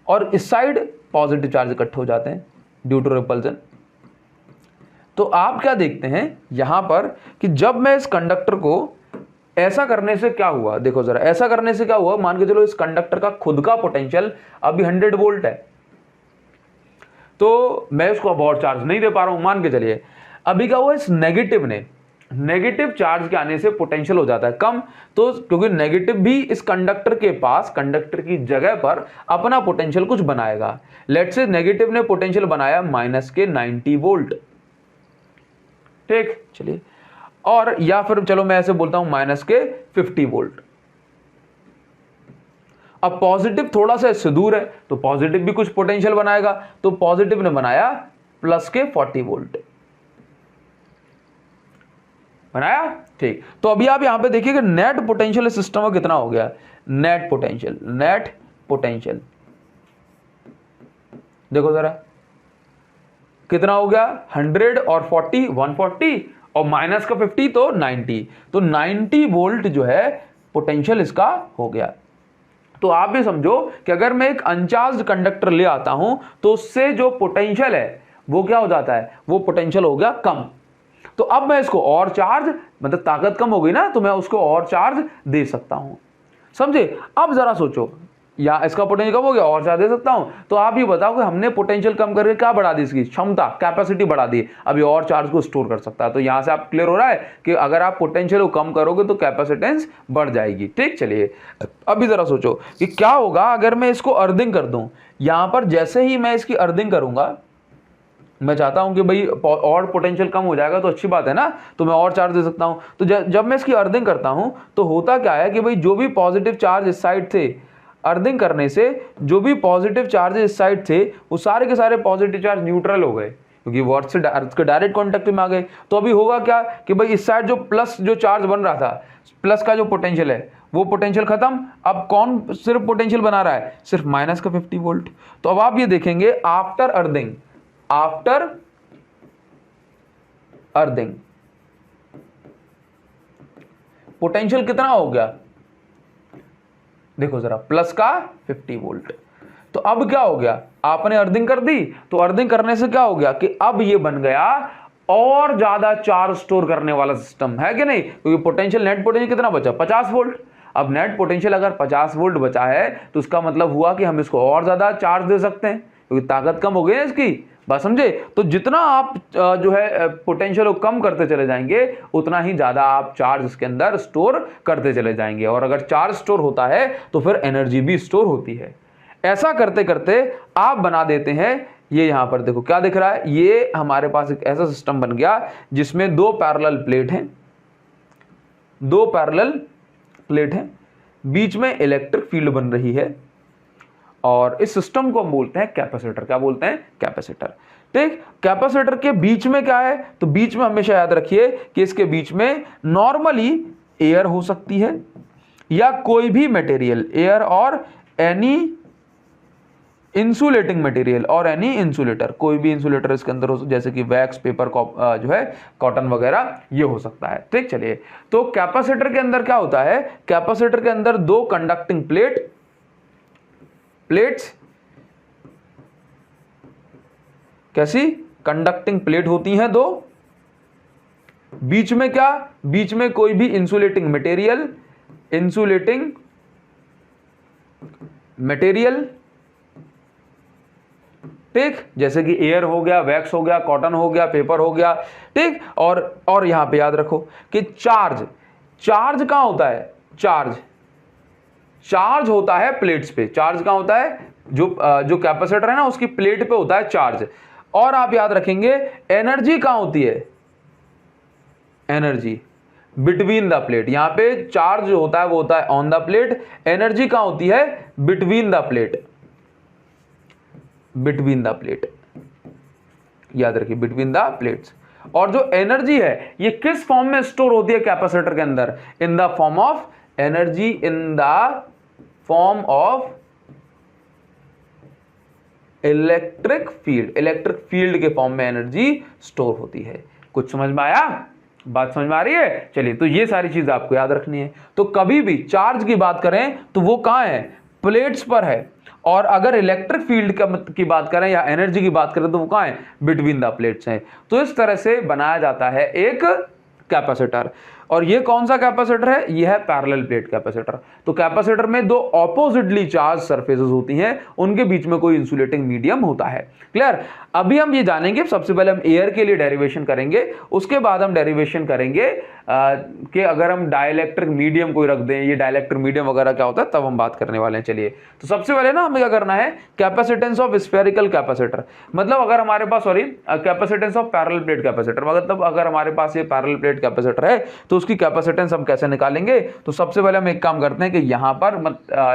और इस साइड पॉजिटिव चार्ज इकट्ठे हो जाते हैं ड्यू टू रिपल्जन। तो आप क्या देखते हैं यहां पर कि जब मैं इस कंडक्टर को ऐसा करने से क्या हुआ, देखो जरा, ऐसा करने से क्या हुआ, मान के चलो इस कंडक्टर का खुद का पोटेंशियल अभी 100 वोल्ट है, तो मैं इसको अब और चार्ज नहीं दे पा रहा हूं, मान के चलिए। अभी क्या हुआ, इस नेगेटिव चार्ज के आने से पोटेंशियल हो जाता है कम। तो क्योंकि नेगेटिव भी इस कंडक्टर के पास, कंडक्टर की जगह पर अपना पोटेंशियल कुछ बनाएगा। लेट्स से नेगेटिव ने पोटेंशियल बनाया -90 वोल्ट, ठीक, चलिए, और या फिर चलो मैं ऐसे बोलता हूं -50 वोल्ट। अब पॉजिटिव थोड़ा सा इससे दूर है, तो पॉजिटिव भी कुछ पोटेंशियल बनाएगा। तो पॉजिटिव ने बनाया +40 वोल्ट बनाया, ठीक। तो अभी आप यहां पे देखिए कि नेट पोटेंशियल इस सिस्टम का कितना हो गया, नेट पोटेंशियल देखो जरा कितना हो गया, 100 और 40 140, और माइनस का 50 तो 90, तो 90 वोल्ट जो है पोटेंशियल इसका हो गया। तो आप भी समझो कि अगर मैं एक अनचार्ज्ड कंडक्टर ले आता हूं तो उससे जो पोटेंशियल है वो क्या हो जाता है, वो पोटेंशियल हो गया कम। तो अब मैं इसको और चार्ज, मतलब ताकत कम हो गई ना, तो मैं उसको और चार्ज दे सकता हूं, समझे। अब जरा सोचो, या इसका पोटेंशियल कम हो गया और चार्ज दे सकता हूं, तो आप ये बताओ कि हमने पोटेंशियल कम करके क्या बढ़ा दी, इसकी क्षमता, कैपेसिटी बढ़ा दी, अब ये और चार्ज को स्टोर कर सकता है। तो यहां से आप क्लियर हो रहा है कि अगर आप पोटेंशियल को कम करोगे तो कैपेसिटेंस बढ़ जाएगी। ठीक, चलिए अभी जरा सोचो कि क्या होगा अगर मैं इसको अर्थिंग कर दूं। यहां पर जैसे ही मैं इसकी अर्थिंग करूंगा, मैं चाहता हूं कि भाई और पोटेंशियल कम हो जाएगा तो अच्छी बात है ना, तो मैं और चार्ज दे सकता हूं। तो जब मैं इसकी अर्थिंग करता हूं तो होता क्या है कि भाई जो भी पॉजिटिव चार्ज इस साइड थे, अर्थिंग करने से जो भी पॉजिटिव चार्ज इस साइड थे वो सारे के सारे पॉजिटिव चार्ज न्यूट्रल हो गए, क्योंकि वो अर्थ से अर्थ के डायरेक्ट कॉन्टेक्ट में आ गए। तो अभी होगा क्या कि भाई इस साइड जो प्लस जो चार्ज बन रहा था, प्लस का जो पोटेंशियल है वो पोटेंशियल खत्म। अब कौन सिर्फ पोटेंशियल बना रहा है, सिर्फ माइनस का 50 वोल्ट। तो अब आप ये देखेंगे after earthing, after earthing potential कितना हो गया, देखो जरा, प्लस का 50 वोल्ट। तो अब क्या हो गया, आपने अर्थिंग कर दी, तो अर्थिंग करने से क्या हो गया कि अब ये बन गया और ज्यादा चार्ज स्टोर करने वाला सिस्टम, है कि नहीं, क्योंकि पोटेंशियल, नेट पोटेंशियल कितना बचा, 50 वोल्ट। अब नेट पोटेंशियल अगर 50 वोल्ट बचा है तो उसका मतलब हुआ कि हम इसको और ज्यादा चार्ज दे सकते हैं, क्योंकि ताकत कम हो गई है इसकी, बात समझे। तो जितना आप जो है पोटेंशियल को कम करते चले जाएंगे उतना ही ज्यादा आप चार्ज इसके अंदर स्टोर करते चले जाएंगे, और अगर चार्ज स्टोर होता है तो फिर एनर्जी भी स्टोर होती है। ऐसा करते करते आप बना देते हैं, ये यहां पर देखो क्या दिख रहा है, ये हमारे पास एक ऐसा सिस्टम बन गया जिसमें दो पैरेलल प्लेट हैं, दो पैरेलल प्लेट हैं, बीच में इलेक्ट्रिक फील्ड बन रही है, और इस सिस्टम को हम बोलते हैं कैपेसिटर। क्या बोलते हैं, कैपेसिटर। ठीक, कैपेसिटर के बीच में क्या है, तो बीच में हमेशा याद रखिए कि इसके बीच में नॉर्मली एयर हो सकती है या कोई भी मटेरियल, एयर और एनी इंसुलेटिंग मटेरियल और एनी इंसुलेटर, कोई भी इंसुलेटर इसके अंदर हो, जैसे कि वैक्स, पेपर, जो है कॉटन वगैरह, ये हो सकता है। ठीक, चलिए, तो कैपेसिटर के अंदर क्या होता है, कैपेसिटर के अंदर दो कंडक्टिंग प्लेट्स, कैसी कंडक्टिंग प्लेट होती हैं दो, बीच में क्या, बीच में कोई भी इंसुलेटिंग मटेरियल, ठीक, जैसे कि एयर हो गया, वैक्स हो गया, कॉटन हो गया, पेपर हो गया। ठीक, और यहां पे याद रखो कि चार्ज कहां होता है, चार्ज होता है प्लेट्स पे। चार्ज कहां होता है, जो कैपेसिटर है ना उसकी प्लेट पे होता है चार्ज। और आप याद रखेंगे एनर्जी कहां होती है, एनर्जी बिटवीन द प्लेट। यहां पे चार्ज जो होता है वो होता है ऑन द प्लेट, एनर्जी कहां होती है, बिटवीन द प्लेट, याद रखिए, बिटवीन द प्लेट्स। और जो एनर्जी है ये किस फॉर्म में स्टोर होती है कैपेसिटर के अंदर, in the form of energy, in the form of electric field के फॉर्म में एनर्जी स्टोर होती है। कुछ समझ में आया, बात समझ में आ रही है। चलिए, तो ये सारी चीज आपको याद रखनी है। तो कभी भी चार्ज की बात करें तो वो कहां है, प्लेट्स पर है, और अगर इलेक्ट्रिक फील्ड की बात करें या एनर्जी की बात करें तो वो कहां है, बिटवीन द प्लेट्स है। तो इस तरह से बनाया जाता है एक कैपेसिटर। और ये कौन सा कैपेसिटर है, ये है पैरेलल प्लेट कैपेसिटर। तो कैपेसिटर में दो ऑपोजिटली चार्ज सरफेसेस होती हैं, उनके बीच में कोई इंसुलेटिंग मीडियम होता है। क्लियर। अभी हम ये जानेंगे, सबसे पहले हम एयर के लिए डेरिवेशन करेंगे, उसके बाद हम डेरिवेशन करेंगे कि अगर हम डाइलेक्ट्रिक मीडियम कोई रख दें, ये डाइलेक्ट्रिक मीडियम वगैरह क्या होता है, तब हम बात करने वाले हैं। चलिए, तो सबसे पहले ना हमें क्या करना है, कैपेसिटेंस ऑफ स्फेरिकल कैपेसिटर, मतलब अगर हमारे पास, capacitance of parallel plate capacitor, मतलब अगर हमारे पास ये पैरेलल प्लेट कैपेसिटर है तो उसकी कैपेसिटेंस हम कैसे निकालेंगे। तो सबसे पहले हम एक काम करते हैं कि यहां पर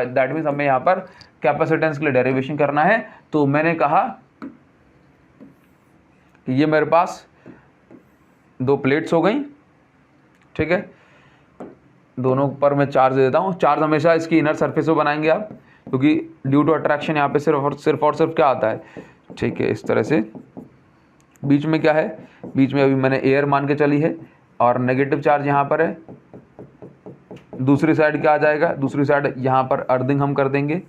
दैट मींस हमें यहां पर कैपेसिटेंस के लिए डेरिवेशन करना है। तो मैंने कहा कि ये मेरे पास दो प्लेट्स हो गई, ठीक है, दोनों पर मैं चार्ज दे देता हूं। चार्ज हमेशा इसकी इनर सरफेस पे बनाएंगे आप, क्योंकि ड्यू टू अट्रैक्शन यहाँ पे सिर्फ क्या आता है, ठीक है, इस तरह से। बीच में क्या है, बीच में अभी मैंने एयर मान के चली है, और नेगेटिव चार्ज यहाँ पर है। दूसरी साइड क्या आ जाएगा, दूसरी साइड यहाँ पर अर्थिंग हम कर देंगे।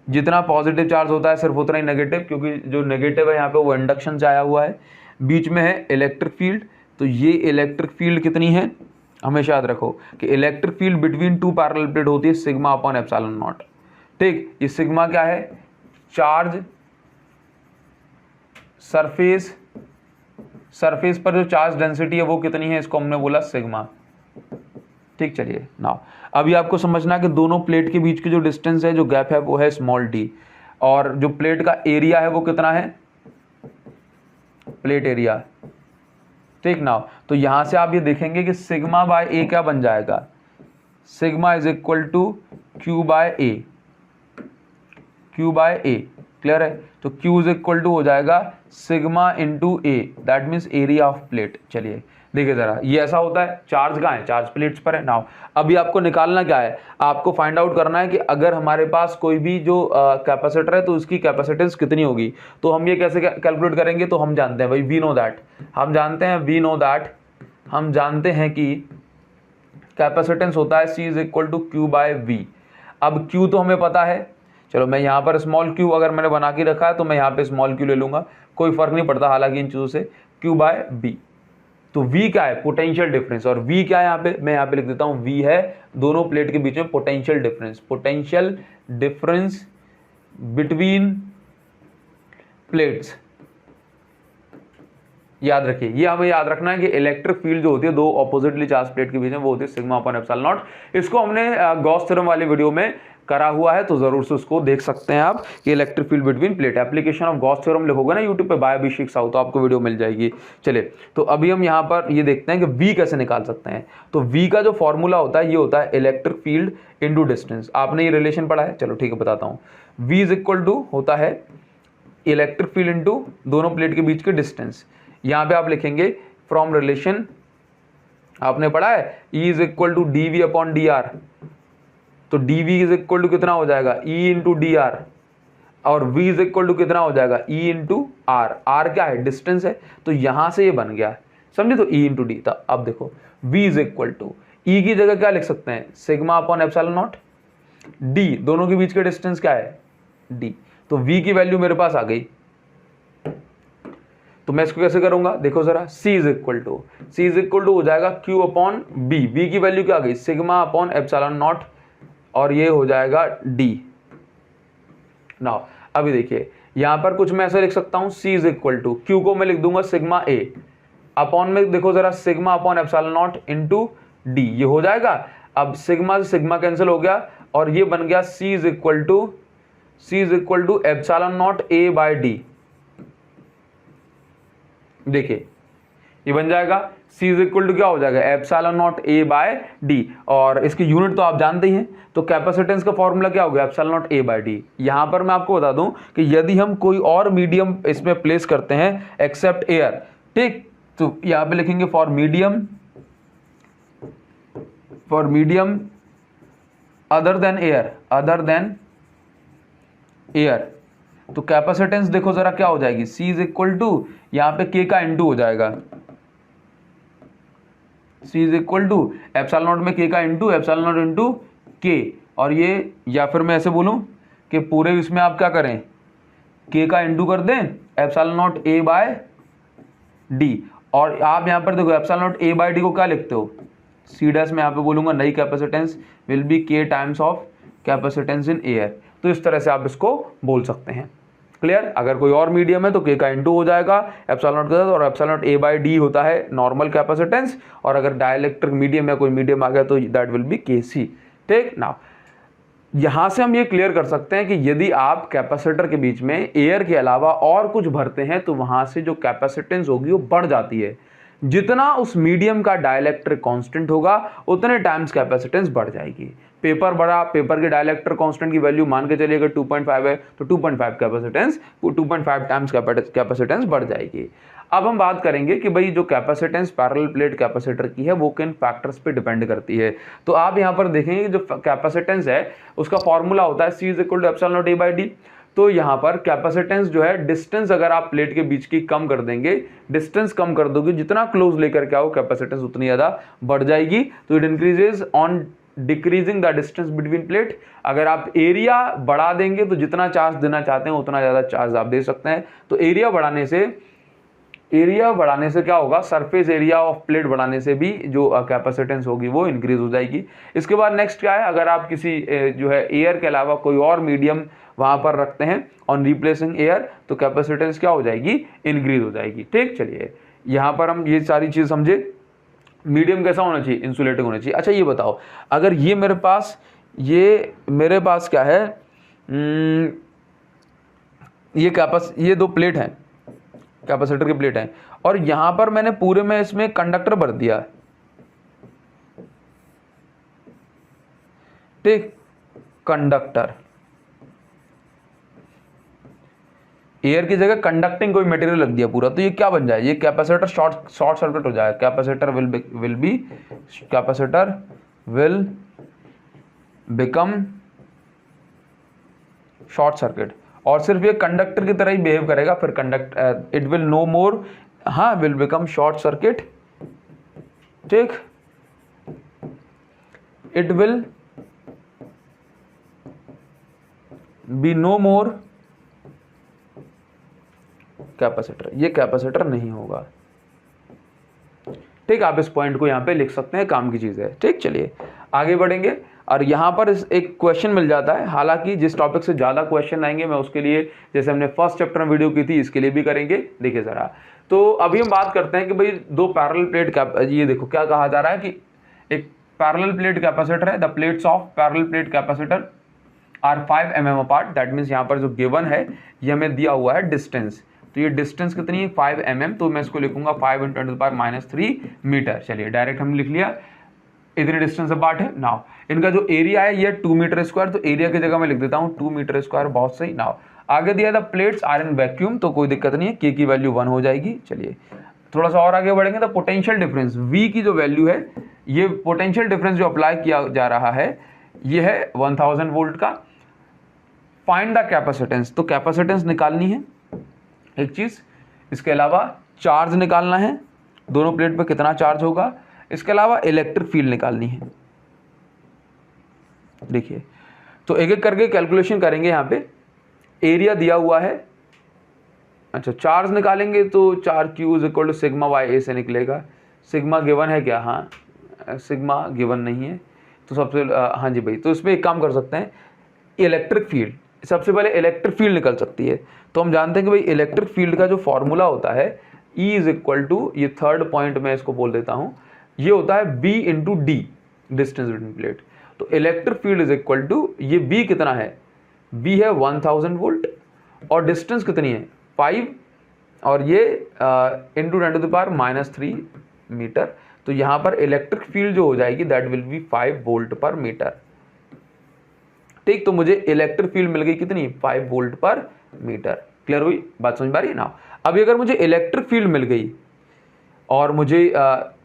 जितना पॉजिटिव चार्ज होता है सिर्फ उतना ही नेगेटिव, क्योंकि जो नेगेटिव है यहाँ पे वो इंडक्शन से आया हुआ है। बीच में है इलेक्ट्रिक फील्ड, तो ये इलेक्ट्रिक फील्ड कितनी है, हमेशा याद रखो कि electric field between two parallel plate होती है सिग्मा अपॉन एप्सिलॉन नॉट। ठीक, ये सिग्मा क्या है, चार्ज सरफेस पर जो चार्ज डेंसिटी है वो कितनी है, इसको हमने बोला सिग्मा। ठीक, चलिए नाउ अभी आपको समझना है कि दोनों प्लेट के बीच की जो डिस्टेंस है, जो गैप है, वो है स्मॉल डी, और जो प्लेट का एरिया है वो कितना है, प्लेट एरिया। ठीक नाउ, तो यहां से आप ये देखेंगे कि सिग्मा बाय ए क्या बन जाएगा, sigma is equal to Q by A, Q by A. Clear है, तो क्यू इज इक्वल टू हो जाएगा sigma into A, that means area of plate. चलिए देखिए जरा, ये ऐसा होता है, चार्ज कहाँ है, चार्ज प्लेट्स पर है। नाउ अभी आपको निकालना क्या है, आपको फाइंड आउट करना है कि अगर हमारे पास कोई भी जो कैपेसिटर है तो उसकी कैपेसिटेंस कितनी होगी। तो हम ये कैसे कैलकुलेट करेंगे, तो हम जानते हैं भाई, वी नो दैट, हम जानते हैं कि कैपेसिटेंस होता है C is equal to Q by V. अब Q तो हमें पता है, चलो मैं यहाँ पर स्मॉल q अगर मैंने बना के रखा है तो मैं यहाँ पे स्मॉल q ले लूंगा, कोई फर्क नहीं पड़ता हालांकि इन चीज़ों से, Q बाय B। तो V क्या है, पोटेंशियल डिफरेंस, और V क्या है यहाँ पे, मैं यहाँ पे लिख देता हूँ V है दोनों प्लेट के बीच में पोटेंशियल डिफरेंस बिटवीन प्लेट्स। याद रखिए, ये हमें याद रखना है कि इलेक्ट्रिक फील्ड जो होती है दो ऑपोजिटली चार्ज प्लेट के बीच में वो होती है सिग्मा अपॉन एप्सिलॉन नॉट। इसको हमने गॉस थ्योरम वाले वीडियो में करा हुआ है, तो जरूर से उसको देख सकते हैं आप कि electric field between plate, application of Gauss theorem लिखोगे ना यूट्यूब पे बाय अभिषेक साहू, तो आपको वीडियो मिल जाएगी। चलिए, तो अभी हम यहाँ पर ये देखते हैं कि V कैसे निकाल सकते हैं। तो V का जो फॉर्मूला होता है ये होता है इलेक्ट्रिक फील्ड इंटू डिस्टेंस। आपने ये रिलेशन पढ़ा है, चलो ठीक है बताता हूँ। V इज इक्वल टू होता है इलेक्ट्रिक फील्ड इंटू दोनों प्लेट के बीच के डिस्टेंस। यहाँ पे आप लिखेंगे फ्रॉम रिलेशन, आपने पढ़ा है E is equal to D V upon D R. तो dv इज इक्वल टू कितना हो जाएगा, E इंटू डी आर, और V इज इक्वल टू कितना हो जाएगा, E इंटू आर। आर क्या है, डिस्टेंस है, तो यहां से ये बन गया, समझे, तो E इंटू डी था। अब देखो V is equal to E की जगह क्या लिख सकते हैं, sigma upon epsilon nought, D दोनों के बीच का डिस्टेंस क्या है, D। तो V की वैल्यू मेरे पास आ गई, तो मैं इसको कैसे करूंगा, देखो जरा, C इज इक्वल टू हो जाएगा Q अपॉन B। V की वैल्यू क्या आ गई, सिग्मा अपॉन एप्सिलॉन नॉट, और ये हो जाएगा D। नाउ अभी देखिए यहां पर कुछ मैं ऐसे लिख सकता हूं, C is equal to Q को मैं लिख दूंगा सिग्मा A अपॉन में, देखो जरा, sigma upon epsilon nought into D, ये हो जाएगा। अब सिग्मा से सिग्मा कैंसिल हो गया और ये बन गया C is equal to epsilon nought A by D। देखिए ये बन जाएगा C इज इक्वल टू क्या हो जाएगा, epsilon nought A by D, और इसकी यूनिट तो आप जानते ही हैं। तो कैपेसिटेंस का फॉर्मूला क्या हो गया, epsilon nought A by D। यहां पर मैं आपको बता दूं कि यदि हम कोई और मीडियम इसमें प्लेस करते हैं एक्सेप्ट एयर, ठीक, तो यहां पे लिखेंगे for medium other than air, तो कैपेसिटेंस देखो जरा क्या हो जाएगी, C इज इक्वल टू यहाँ पे K का इंटू हो जाएगा, C is equal to epsilon nought में K का into epsilon nought into K, और ये, या फिर मैं ऐसे बोलूं कि पूरे इसमें आप क्या करें, K का इंटू कर दें epsilon nought A by D, और आप यहाँ पर देखो epsilon nought A by D को क्या लिखते हो, C डैश में यहाँ पे बोलूंगा नई capacitance will be K times of capacitance in air. तो इस तरह से आप इसको बोल सकते हैं। क्लियर, अगर कोई और मीडियम है तो K का इंटू हो जाएगा एप्सिलॉन नॉट के साथ, और epsilon nought A by D होता है नॉर्मल कैपेसिटेंस, और अगर डाइलेक्ट्रिक मीडियम या कोई मीडियम आ गया तो दैट विल बी KC। ठीक ना, यहां से हम ये क्लियर कर सकते हैं कि यदि आप कैपेसिटर के बीच में एयर के अलावा और कुछ भरते हैं तो वहां से जो कैपेसिटेंस होगी वो बढ़ जाती है। जितना उस मीडियम का डाइलेक्ट्रिक कांस्टेंट होगा उतने टाइम्स कैपेसिटेंस बढ़ जाएगी। पेपर बड़ा, पेपर के डाइलेक्ट्रिक कांस्टेंट की वैल्यू मान के चलिए अगर 2.5 है तो 2.5 कैपेसिटेंस, 2.5 टाइम्स कैपेसिटेंस बढ़ जाएगी। अब हम बात करेंगे कि भाई जो कैपेसिटेंस पैरेलल प्लेट कैपेसिटर की है वो किन फैक्टर्स पे डिपेंड करती है। तो आप यहां पर देखेंगे जो कैपेसिटेंस है उसका फॉर्मूला होता है C is equal to epsilon nought A by D। तो यहाँ पर कैपेसिटेंस जो है, डिस्टेंस अगर आप प्लेट के बीच की कम कर देंगे, डिस्टेंस कम कर दोगे, जितना क्लोज लेकर के आओ कैपेसिटेंस उतनी ज़्यादा बढ़ जाएगी। तो it increases on decreasing the distance between plate. अगर आप एरिया बढ़ा देंगे तो जितना चार्ज देना चाहते हैं उतना ज़्यादा चार्ज आप दे सकते हैं। तो एरिया बढ़ाने से एरिया बढ़ाने से क्या होगा, सरफेस एरिया ऑफ प्लेट बढ़ाने से भी जो कैपेसिटेंस होगी वो इंक्रीज हो जाएगी। इसके बाद नेक्स्ट क्या है, अगर आप किसी जो है एयर के अलावा कोई और मीडियम वहां पर रखते हैं ऑन रिप्लेसिंग एयर, तो कैपेसिटेंस क्या हो जाएगी, इंक्रीज हो जाएगी। ठीक, चलिए यहाँ पर हम ये सारी चीज समझे। मीडियम कैसा होना चाहिए, इंसुलेटिंग होना चाहिए। अच्छा ये बताओ, अगर ये मेरे पास क्या है, ये दो प्लेट हैं, कैपेसिटर की प्लेट है, और यहां पर मैंने पूरे में इसमें कंडक्टर भर दिया, ठीक, कंडक्टर, एयर की जगह कंडक्टिंग कोई मटेरियल रख दिया पूरा, तो ये क्या बन जाए, ये कैपेसिटर शॉर्ट सर्किट हो जाए। Capacitor will become short circuit, और सिर्फ ये कंडक्टर की तरह ही बिहेव करेगा, फिर इट विल नो मोर, हाँ, विल बिकम शॉर्ट सर्किट, ठीक, it will be no more capacitor, ये कैपेसिटर नहीं होगा। ठीक, आप इस पॉइंट को यहां पे लिख सकते हैं, काम की चीज है। ठीक, चलिए आगे बढ़ेंगे, और यहां पर एक क्वेश्चन मिल जाता है। हालांकि जिस टॉपिक से ज्यादा क्वेश्चन आएंगे मैं उसके लिए, जैसे हमने फर्स्ट चैप्टर में वीडियो की थी, इसके लिए भी करेंगे। देखिए जरा, तो अभी हम बात करते हैं कि भाई दो पैरेलल प्लेट ये देखो क्या कहा जा रहा है कि एक पैरेलल प्लेट कैपेसिटर है, the plates of parallel plate capacitor are 5 mm apart. That means यहाँ पर जो गिवन है ये हमें दिया हुआ है डिस्टेंस, तो ये डिस्टेंस कितनी है, 5 mm, तो मैं इसको लिखूंगा 5 × 10⁻³ मीटर। चलिए डायरेक्ट हमने लिख लिया, इतने डिस्टेंस अपार्ट है। नाउ इनका जो एरिया है ये 2 मीटर स्क्वायर, तो एरिया की जगह मैं लिख देता हूँ 2 मीटर स्क्वायर, बहुत सही। नाउ आगे दिया था प्लेट्स आर इन वैक्यूम, तो कोई दिक्कत नहीं है, के की वैल्यू 1 हो जाएगी। चलिए थोड़ा सा और आगे बढ़ेंगे, तो पोटेंशियल डिफरेंस V की जो वैल्यू है, ये पोटेंशियल डिफरेंस जो अप्लाई किया जा रहा है ये है 1000 वोल्ट का। फाइंड द कैपेसिटेंस, तो कैपेसिटेंस निकालनी है एक चीज, इसके अलावा चार्ज निकालना है, दोनों प्लेट पे कितना चार्ज होगा, इसके अलावा इलेक्ट्रिक फील्ड निकालनी है। देखिए तो एक एक करके कैलकुलेशन करेंगे। यहाँ पे एरिया दिया हुआ है, अच्छा चार्ज निकालेंगे तो 4Q = σ/a से निकलेगा। सिग्मा गिवन है क्या, हाँ सिग्मा गिवन नहीं है, तो सबसे हाँ जी भाई, तो इसमें एक काम कर सकते हैं, इलेक्ट्रिक फील्ड, सबसे पहले इलेक्ट्रिक फील्ड निकल सकती है। तो हम जानते हैं कि भाई इलेक्ट्रिक फील्ड का जो फॉर्मूला होता है E = ये थर्ड पॉइंट में इसको बोल देता हूं, ये होता है B × D, distance between plate. तो इलेक्ट्रिक फील्ड ये B कितना है, B है 1000 वोल्ट, और डिस्टेंस कितनी है 5, और ये × 10⁻³ मीटर। तो यहाँ पर इलेक्ट्रिक फील्ड जो हो जाएगी दैट विल बी 5 वोल्ट पर मीटर। ठीक, तो मुझे इलेक्ट्रिक फील्ड मिल गई कितनी, 5 वोल्ट पर मीटर। क्लियर हुई बात, समझ पा रही है ना। अभी अगर मुझे इलेक्ट्रिक फील्ड मिल गई और मुझे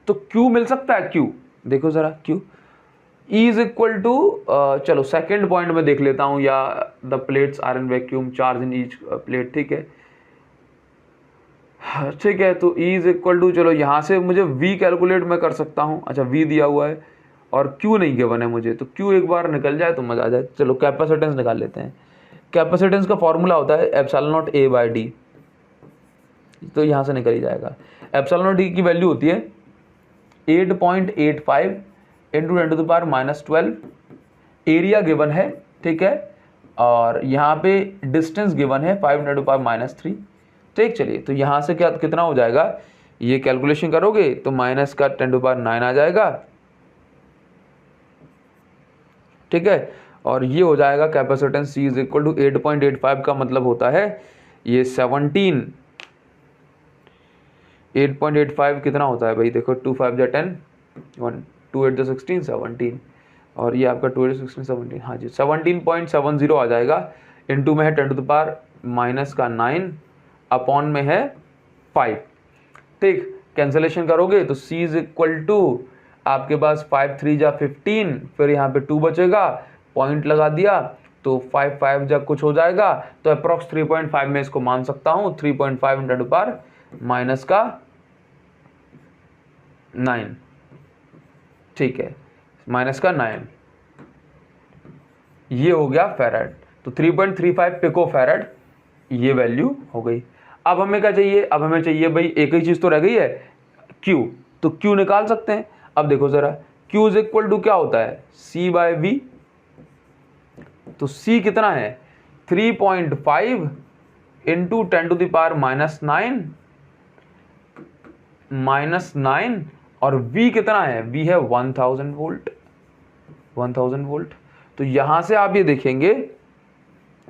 तो Q मिल सकता है, Q देखो जरा, Q E = चलो सेकंड पॉइंट में देख लेता हूं, या the plates are in vacuum, charge in each plate. ठीक है, ठीक है, तो E = चलो यहाँ से मुझे V कैलकुलेट मैं कर सकता हूँ। अच्छा V दिया हुआ है और Q नहीं गिवन है मुझे, तो Q एक बार निकल जाए तो मजा आ जाए। चलो कैपेसिटेंस निकाल लेते हैं। कैपेसिटेंस का फॉर्मूला होता है ε0A/d, तो यहाँ से निकल ही जाएगा। ε0D की वैल्यू होती है 8.85 × 10⁻12। एरिया गिवन है, ठीक है, और यहाँ पे डिस्टेंस गिवन है 5 × 10⁻³ ठीक। चलिए तो यहाँ से क्या कितना हो जाएगा, ये कैलकुलेशन करोगे तो -10⁹ आ जाएगा, ठीक है, और ये हो जाएगा कैपेसिटेंस C = 8.85 का मतलब होता है ये 17, 8.85 कितना होता है भाई, देखो 2 5 × 10, 1 2 8 16 17, और ये आपका 2 8 16 17, हाँ जी 17.70 आ जाएगा। इनटू में है 10⁻⁻9, अपॉन में है 5। ठीक, कैंसलेशन करोगे तो C = आपके पास 5 3 जा 15, फिर यहाँ पे 2 बचेगा, पॉइंट लगा दिया तो 5 5 जा कुछ हो जाएगा, तो अप्रॉक्स 3.5 में इसको मान सकता हूँ, 3.5 × 10⁻⁹ ठीक है, -9, ये हो गया फैराड। तो 3.35 पिको फैराड ये वैल्यू हो गई। अब हमें क्या चाहिए, अब हमें चाहिए भाई एक ही चीज तो रह गई है Q, तो Q निकाल सकते हैं। अब देखो जरा Q इज इक्वल टू क्या होता है C बाय V, तो C कितना है 3.5 इंटू 10⁻⁻⁹ -9 और V कितना है, V है 1000 वोल्ट, 1000 वोल्ट। तो यहां से आप ये देखेंगे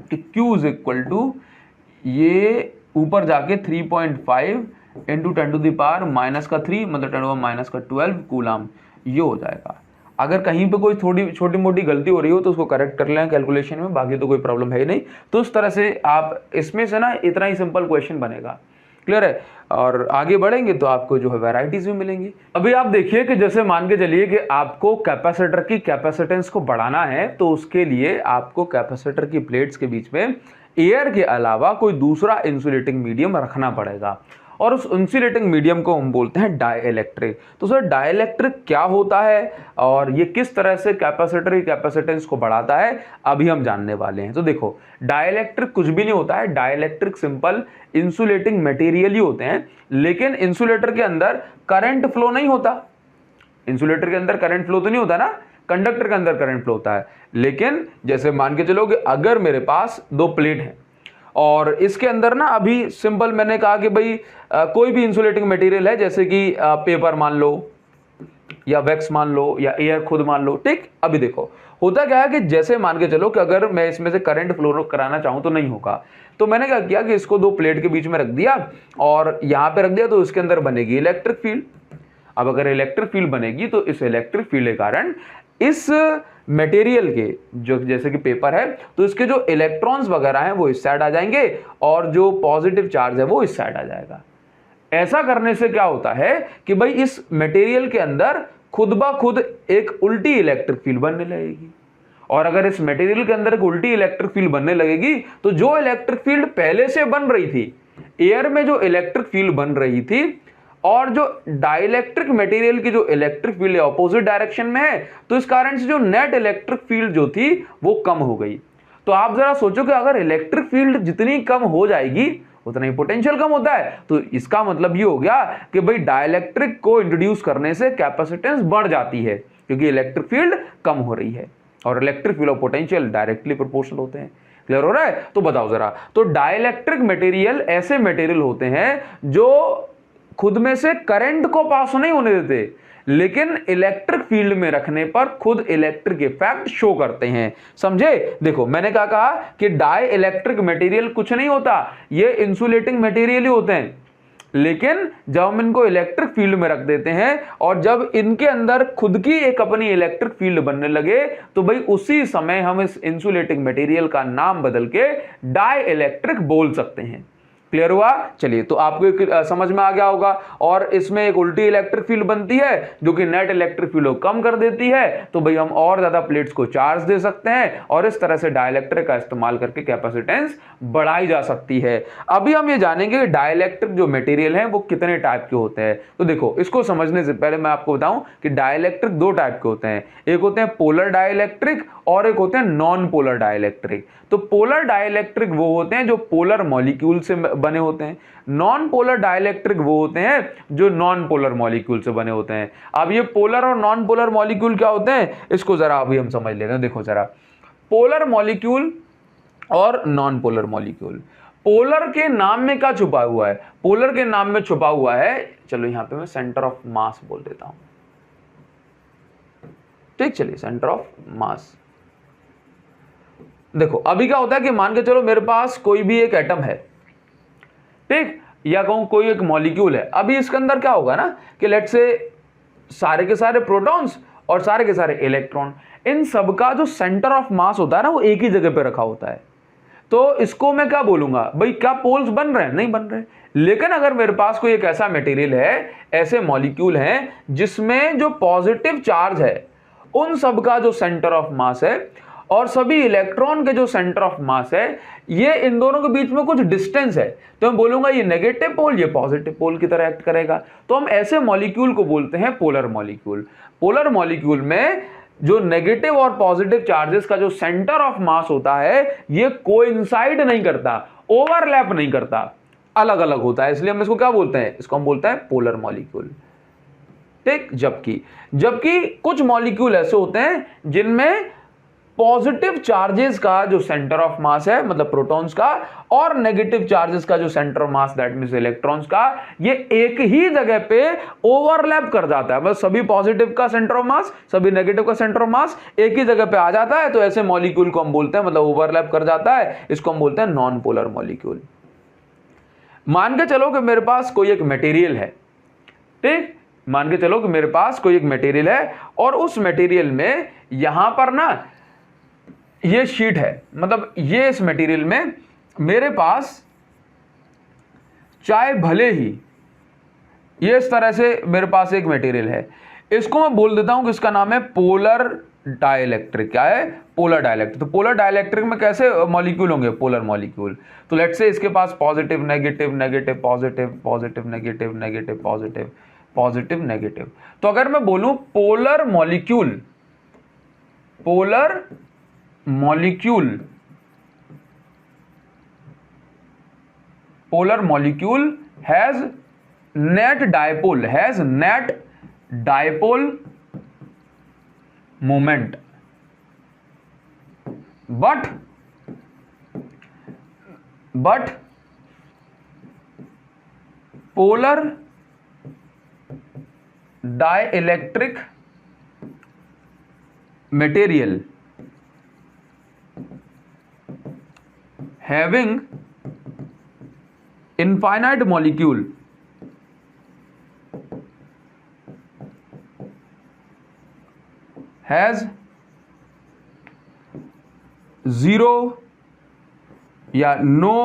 कि Q इज इक्वल टू ये ऊपर जाके 3.5 इंटू 10⁻⁻³ मतलब 10⁻⁻12 कूलाम ये हो जाएगा। अगर कहीं पे कोई थोड़ी छोटी मोटी गलती हो रही हो तो उसको करेक्ट कर लें कैलकुलेशन में, बाकी तो कोई प्रॉब्लम है ही नहीं। तो उस तरह से आप इसमें से ना इतना ही सिंपल क्वेश्चन बनेगा, क्लियर है। और आगे बढ़ेंगे तो आपको जो है वैरायटीज भी मिलेंगी। अभी आप देखिए कि जैसे मान के चलिए कि आपको कैपेसिटर की कैपेसिटेंस को बढ़ाना है, तो उसके लिए आपको कैपेसिटर की प्लेट्स के बीच में एयर के अलावा कोई दूसरा इंसुलेटिंग मीडियम रखना पड़ेगा, और उस इंसुलेटिंग मीडियम को हम बोलते हैं डाइइलेक्ट्रिक। तो सर डाइइलेक्ट्रिक क्या होता है और ये किस तरह से कैपेसिटर की कैपेसिटेंस को बढ़ाता है, अभी हम जानने वाले हैं। तो देखो डाइइलेक्ट्रिक कुछ भी नहीं होता है, डाइइलेक्ट्रिक सिंपल इंसुलेटिंग मटेरियल ही होते हैं, लेकिन इंसुलेटर के अंदर करंट फ्लो नहीं होता। इंसुलेटर के अंदर करंट फ्लो तो नहीं होता ना, कंडक्टर के अंदर करंट फ्लो होता है। लेकिन जैसे मान के चलो कि अगर मेरे पास दो प्लेट हैं और इसके अंदर ना अभी सिंपल मैंने कहा कि भाई कोई भी इंसुलेटिंग मटेरियल है, जैसे कि पेपर मान लो या वैक्स मान लो या एयर खुद मान लो, ठीक। अभी देखो होता क्या है कि जैसे मान के चलो कि अगर मैं इसमें से करंट फ्लो कराना चाहूं तो नहीं होगा, तो मैंने क्या किया कि इसको दो प्लेट के बीच में रख दिया और यहां पे रख दिया, तो इसके अंदर बनेगी इलेक्ट्रिक फील्ड। अब अगर इलेक्ट्रिक फील्ड बनेगी तो इस इलेक्ट्रिक फील्ड के कारण इस मटेरियल के जो जैसे कि पेपर है, तो इसके जो इलेक्ट्रॉन्स वगैरह हैं वो इस साइड आ जाएंगे और जो पॉजिटिव चार्ज है वो इस साइड आ जाएगा। ऐसा करने से क्या होता है कि भाई इस मटेरियल के अंदर खुद ब खुद एक उल्टी इलेक्ट्रिक फील्ड बनने लगेगी, और अगर इस मटेरियल के अंदर एक उल्टी इलेक्ट्रिक फील्ड बनने लगेगी तो जो इलेक्ट्रिक फील्ड पहले से बन रही थी, एयर में जो इलेक्ट्रिक फील्ड बन रही थी और जो डाइइलेक्ट्रिक मटेरियल की जो इलेक्ट्रिक फील्ड है ऑपोजिट डायरेक्शन में है, तो इस कारण से जो नेट इलेक्ट्रिक फील्ड जो थी वो कम हो गई। तो आप जरा सोचो कि अगर इलेक्ट्रिक फील्ड जितनी कम हो जाएगी उतना ही पोटेंशियल कम होता है। तो इसका मतलब ये हो गया कि भाई डाइइलेक्ट्रिक को इंट्रोड्यूस करने से कैपेसिटेंस बढ़ जाती है, क्योंकि इलेक्ट्रिक फील्ड कम हो रही है और इलेक्ट्रिक फील्ड और पोटेंशियल डायरेक्टली प्रोपोर्शनल होते हैं। क्लियर हो रहा है? तो बताओ जरा, तो डाइइलेक्ट्रिक मटेरियल ऐसे मटेरियल होते हैं जो खुद में से करंट को पास नहीं होने देते, लेकिन इलेक्ट्रिक फील्ड में रखने पर खुद इलेक्ट्रिक इफेक्ट शो करते हैं। समझे? देखो मैंने क्या कहा कि डाई इलेक्ट्रिक मटेरियल कुछ नहीं होता, ये इंसुलेटिंग मटेरियल ही होते हैं, लेकिन जब हम इनको इलेक्ट्रिक फील्ड में रख देते हैं और जब इनके अंदर खुद की एक अपनी इलेक्ट्रिक फील्ड बनने लगे, तो भाई उसी समय हम इस इंसुलेटिंग मटेरियल का नाम बदल के डाई इलेक्ट्रिक बोल सकते हैं। क्लियर हुआ? चलिए, तो आपको एक समझ में आ गया होगा। और इसमें एक उल्टी इलेक्ट्रिक फील्ड बनती है जो कि नेट इलेक्ट्रिक फील्ड को कम कर देती है, तो भाई हम और ज्यादा प्लेट्स को चार्ज दे सकते हैं और इस तरह से डाइइलेक्ट्रिक का इस्तेमाल करके कैपेसिटेंस बढ़ाई जा सकती है। अभी हम ये जानेंगे कि डाइइलेक्ट्रिक जो मटेरियल है वो कितने टाइप के होते हैं। तो देखो, इसको समझने से पहले मैं आपको बताऊं कि डाइइलेक्ट्रिक दो टाइप के होते हैं, एक होते हैं पोलर डाइइलेक्ट्रिक और एक होते हैं नॉन पोलर डाइइलेक्ट्रिक। तो पोलर डाइइलेक्ट्रिक वो होते हैं जो पोलर मॉलिक्यूल से बने होते हैं, नॉन पोलर डाइइलेक्ट्रिक वो होते हैं जो नॉन पोलर मॉलिक्यूल से बने होते हैं। अब ये पोलर और नॉन पोलर मॉलिक्यूल क्या होते हैं, इसको जरा अभी हम समझ लेते हैं। देखो जरा, पोलर मॉलिक्यूल और नॉन पोलर मॉलिक्यूल, पोलर के नाम में क्या छुपा हुआ है? पोलर के नाम में छुपा हुआ है, चलो यहां पे मैं सेंटर ऑफ मास बोल देता हूं, ठीक। चलिए, सेंटर ऑफ मास। देखो अभी क्या होता है कि मान के चलो मेरे पास कोई भी एक एटम है, ठीक, या कहूं कोई एक मॉलिक्यूल है। अभी इसके अंदर क्या होगा ना कि लेट्स से सारे के सारे प्रोटॉन्स और सारे के सारे इलेक्ट्रॉन, इन सब का जो सेंटर ऑफ मास होता है ना वो एक ही जगह पे रखा होता है। तो इसको मैं क्या बोलूंगा, भाई क्या पोल्स बन रहे हैं? नहीं बन रहे। लेकिन अगर मेरे पास कोई एक ऐसा मटेरियल है, ऐसे मॉलिक्यूल है जिसमें जो पॉजिटिव चार्ज है उन सब का जो सेंटर ऑफ मास है और सभी इलेक्ट्रॉन के जो सेंटर ऑफ मास है, ये इन दोनों के बीच में कुछ डिस्टेंस है, तो मैं बोलूंगा ये नेगेटिव पोल, ये पॉजिटिव पोल की तरह एक्ट करेगा। तो हम ऐसे मॉलिक्यूल को बोलते हैं पोलर मॉलिक्यूल। पोलर मॉलिक्यूल में जो नेगेटिव और पॉजिटिव चार्जेस का जो सेंटर ऑफ मास होता है ये कोइंसाइड नहीं करता, ओवरलैप नहीं करता। अलग अलग होता है, इसलिए हम इसको क्या बोलते हैं, इसको हम बोलते हैं पोलर मॉलिक्यूल। ठीक, जबकि कुछ मॉलिक्यूल ऐसे होते हैं जिनमें पॉजिटिव चार्जेस का जो सेंटर ऑफ मास है, मतलब प्रोटॉन्स का, और नेगेटिव चार्जेस का जो centre of mass, that means electrons का, ये एक ही जगह पे ओवरलैप कर जाता है। मतलब सभी पॉजिटिव का सेंटर ऑफ मास, सभी नेगेटिव का सेंटर ऑफ मास एक ही जगह पे आ जाता है, तो ऐसे मॉलिक्यूल को हम बोलते हैं, मतलब ओवरलैप कर जाता है, इसको हम बोलते हैं नॉन पोलर मॉलिक्यूल। मान के चलो कि मेरे पास कोई एक मटेरियल है, ठीक, मान के चलो कि मेरे पास कोई एक मटेरियल है और उस मटेरियल में यहां पर ना ये शीट है, मतलब ये इस मटेरियल में मेरे पास चाहे भले ही ये इस तरह से मेरे पास एक मटेरियल है, इसको मैं बोल देता हूं कि इसका नाम है पोलर डाइलेक्ट्रिक। क्या है, पोलर डाइलेक्ट्रिक। तो पोलर डाइलेक्ट्रिक में कैसे मॉलिक्यूल होंगे, पोलर मॉलिक्यूल। तो लेट्स से इसके पास positive negative negative positive positive negative negative positive positive negative. तो अगर मैं बोलूं polar molecule, polar molecule, polar molecule has net dipole moment, but polar dielectric material having infinite molecule has zero या no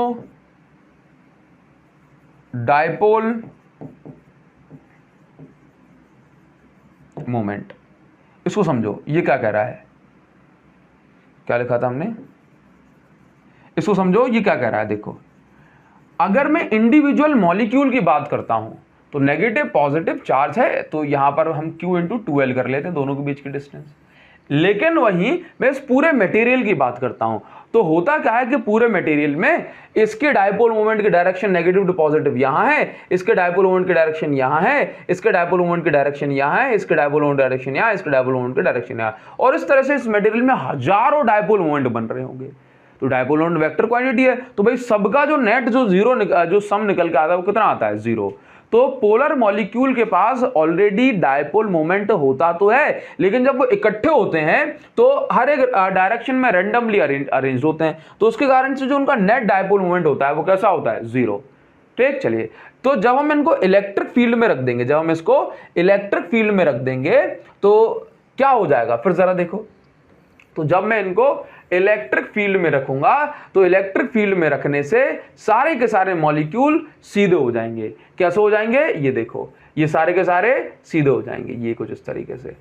dipole moment. इसको समझो, ये क्या कह रहा है, क्या लिखा था हमने, इसको समझो ये क्या कह रहा है। देखो, अगर मैं इंडिविजुअल मॉलिक्यूल की बात करता हूं तो नेगेटिव पॉजिटिव चार्ज है, तो यहां पर हम Q × 2L कर लेते हैं, दोनों के बीच की डिस्टेंस। लेकिन वहीं मैं इस पूरे मटेरियल की बात करता हूं तो होता क्या है कि पूरे मटेरियल में इसके डाइपोल मोमेंट की डायरेक्शन नेगेटिव टू पॉजिटिव यहां है, इसके डाइपोल मोमेंट की डायरेक्शन यहां है, इसके डाइपोल मोमेंट की डायरेक्शन यहां है, इसके डाइपोल मोमेंट डायरेक्शन यहां, इसके डाइपोल मोमेंट की डायरेक्शन यहां, और इस तरह से इस मटेरियल में हजारों डाइपोल मोमेंट बन रहे होंगे। तो डाइपोल मोमेंट वेक्टर क्वांटिटी है, तो भाई सबका जो नेट जो सम निकल के आता है वो कितना आता है, 0। तो पोलर मॉलिक्यूल के पास ऑलरेडी डाइपोल मोमेंट होता तो है, लेकिन जब वो इकट्ठे होते हैं तो हर एक डायरेक्शन में रैंडमली अरेंज होते हैं, तो उसके कारण से जो उनका नेट डाइपोल मोमेंट होता है वो कैसा होता है, 0। ठीक, चलिए, तो जब हम इनको इलेक्ट्रिक फील्ड में रख देंगे, जब हम इसको इलेक्ट्रिक फील्ड में रख देंगे तो क्या हो जाएगा, फिर जरा देखो। तो जब मैं इनको इलेक्ट्रिक फील्ड में रखूंगा तो इलेक्ट्रिक फील्ड में रखने से सारे के सारे मॉलिक्यूल सीधे हो जाएंगे। कैसे हो जाएंगे, ये देखो, ये सारे के सारे सीधे हो जाएंगे, ये कुछ इस तरीके से।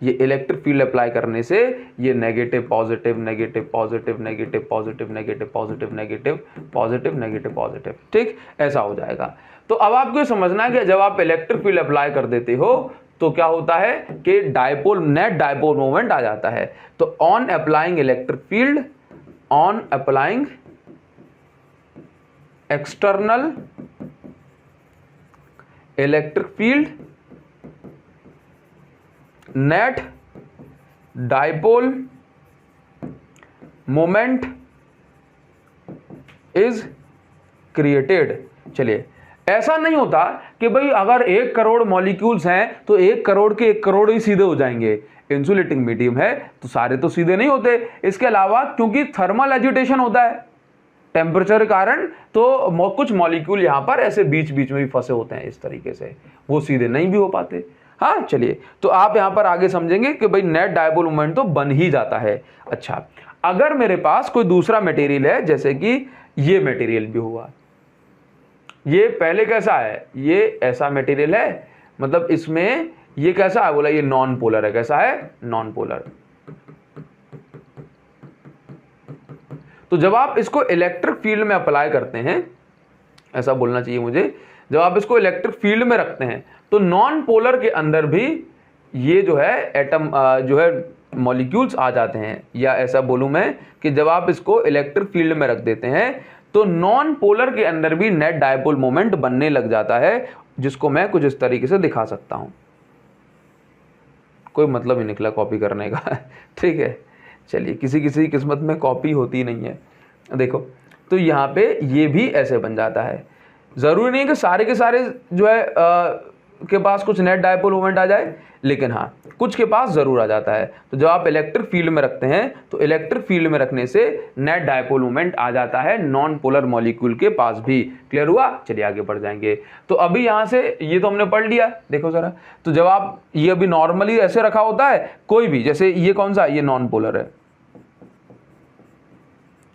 ये इलेक्ट्रिक फील्ड अप्लाई करने से ये negative positive negative positive negative positive negative positive negative positive negative positive, ठीक, ऐसा हो जाएगा। तो अब आपको ये समझना है कि जब आप इलेक्ट्रिक फील्ड अप्लाई कर देते हो तो क्या होता है कि नेट डाइपोल मोमेंट आ जाता है। तो on applying electric field, on applying external electric field, net dipole moment is created. चलिए, ऐसा नहीं होता कि भाई अगर 1 करोड़ मॉलिक्यूल्स हैं तो 1 करोड़ के 1 करोड़ ही सीधे हो जाएंगे। इंसुलेटिंग मीडियम है तो सारे तो सीधे नहीं होते। इसके अलावा क्योंकि थर्मल एजिटेशन होता है टेम्परेचर के कारण, तो कुछ मॉलिक्यूल यहां पर ऐसे बीच बीच में भी फंसे होते हैं, इस तरीके से वो सीधे नहीं भी हो पाते। हाँ, चलिए, तो आप यहां पर आगे समझेंगे कि भाई नेट डाइपोल मोमेंट तो बन ही जाता है। अच्छा, अगर मेरे पास कोई दूसरा मटेरियल है, जैसे कि ये मटेरियल भी हुआ, ये पहले कैसा है, ये ऐसा मटेरियल है, मतलब इसमें ये कैसा है, बोला ये नॉन पोलर है। कैसा है, नॉन पोलर। तो जब आप इसको इलेक्ट्रिक फील्ड में अप्लाई करते हैं, ऐसा बोलना चाहिए मुझे, जब आप इसको इलेक्ट्रिक फील्ड में रखते हैं तो नॉन पोलर के अंदर भी ये जो है एटम जो है मॉलिक्यूल्स आ जाते हैं। या ऐसा बोलूं मैं कि जब आप इसको इलेक्ट्रिक फील्ड में रख देते हैं तो नॉन पोलर के अंदर भी नेट डायपोल मोमेंट बनने लग जाता है, जिसको मैं कुछ इस तरीके से दिखा सकता हूं। कोई मतलब ही निकला कॉपी करने का ठीक है, चलिए किसी किसी किस्मत में कॉपी होती नहीं है। देखो तो यहाँ पे ये भी ऐसे बन जाता है। जरूरी नहीं कि सारे के सारे जो है के पास कुछ नेट डायपोल मोमेंट आ जाए, लेकिन हाँ कुछ के पास जरूर आ जाता है। तो जब आप इलेक्ट्रिक फील्ड में रखते हैं तो इलेक्ट्रिक फील्ड में रखने से नेट डायपोल मोमेंट आ जाता है नॉन पोलर मॉलिक्यूल के पास भी। क्लियर हुआ? चलिए आगे बढ़ जाएंगे। तो अभी यहां से ये तो हमने पढ़ लिया, देखो जरा। तो जब आप ये अभी नॉर्मली ऐसे रखा होता है कोई भी, जैसे ये कौन सा, ये नॉन पोलर है,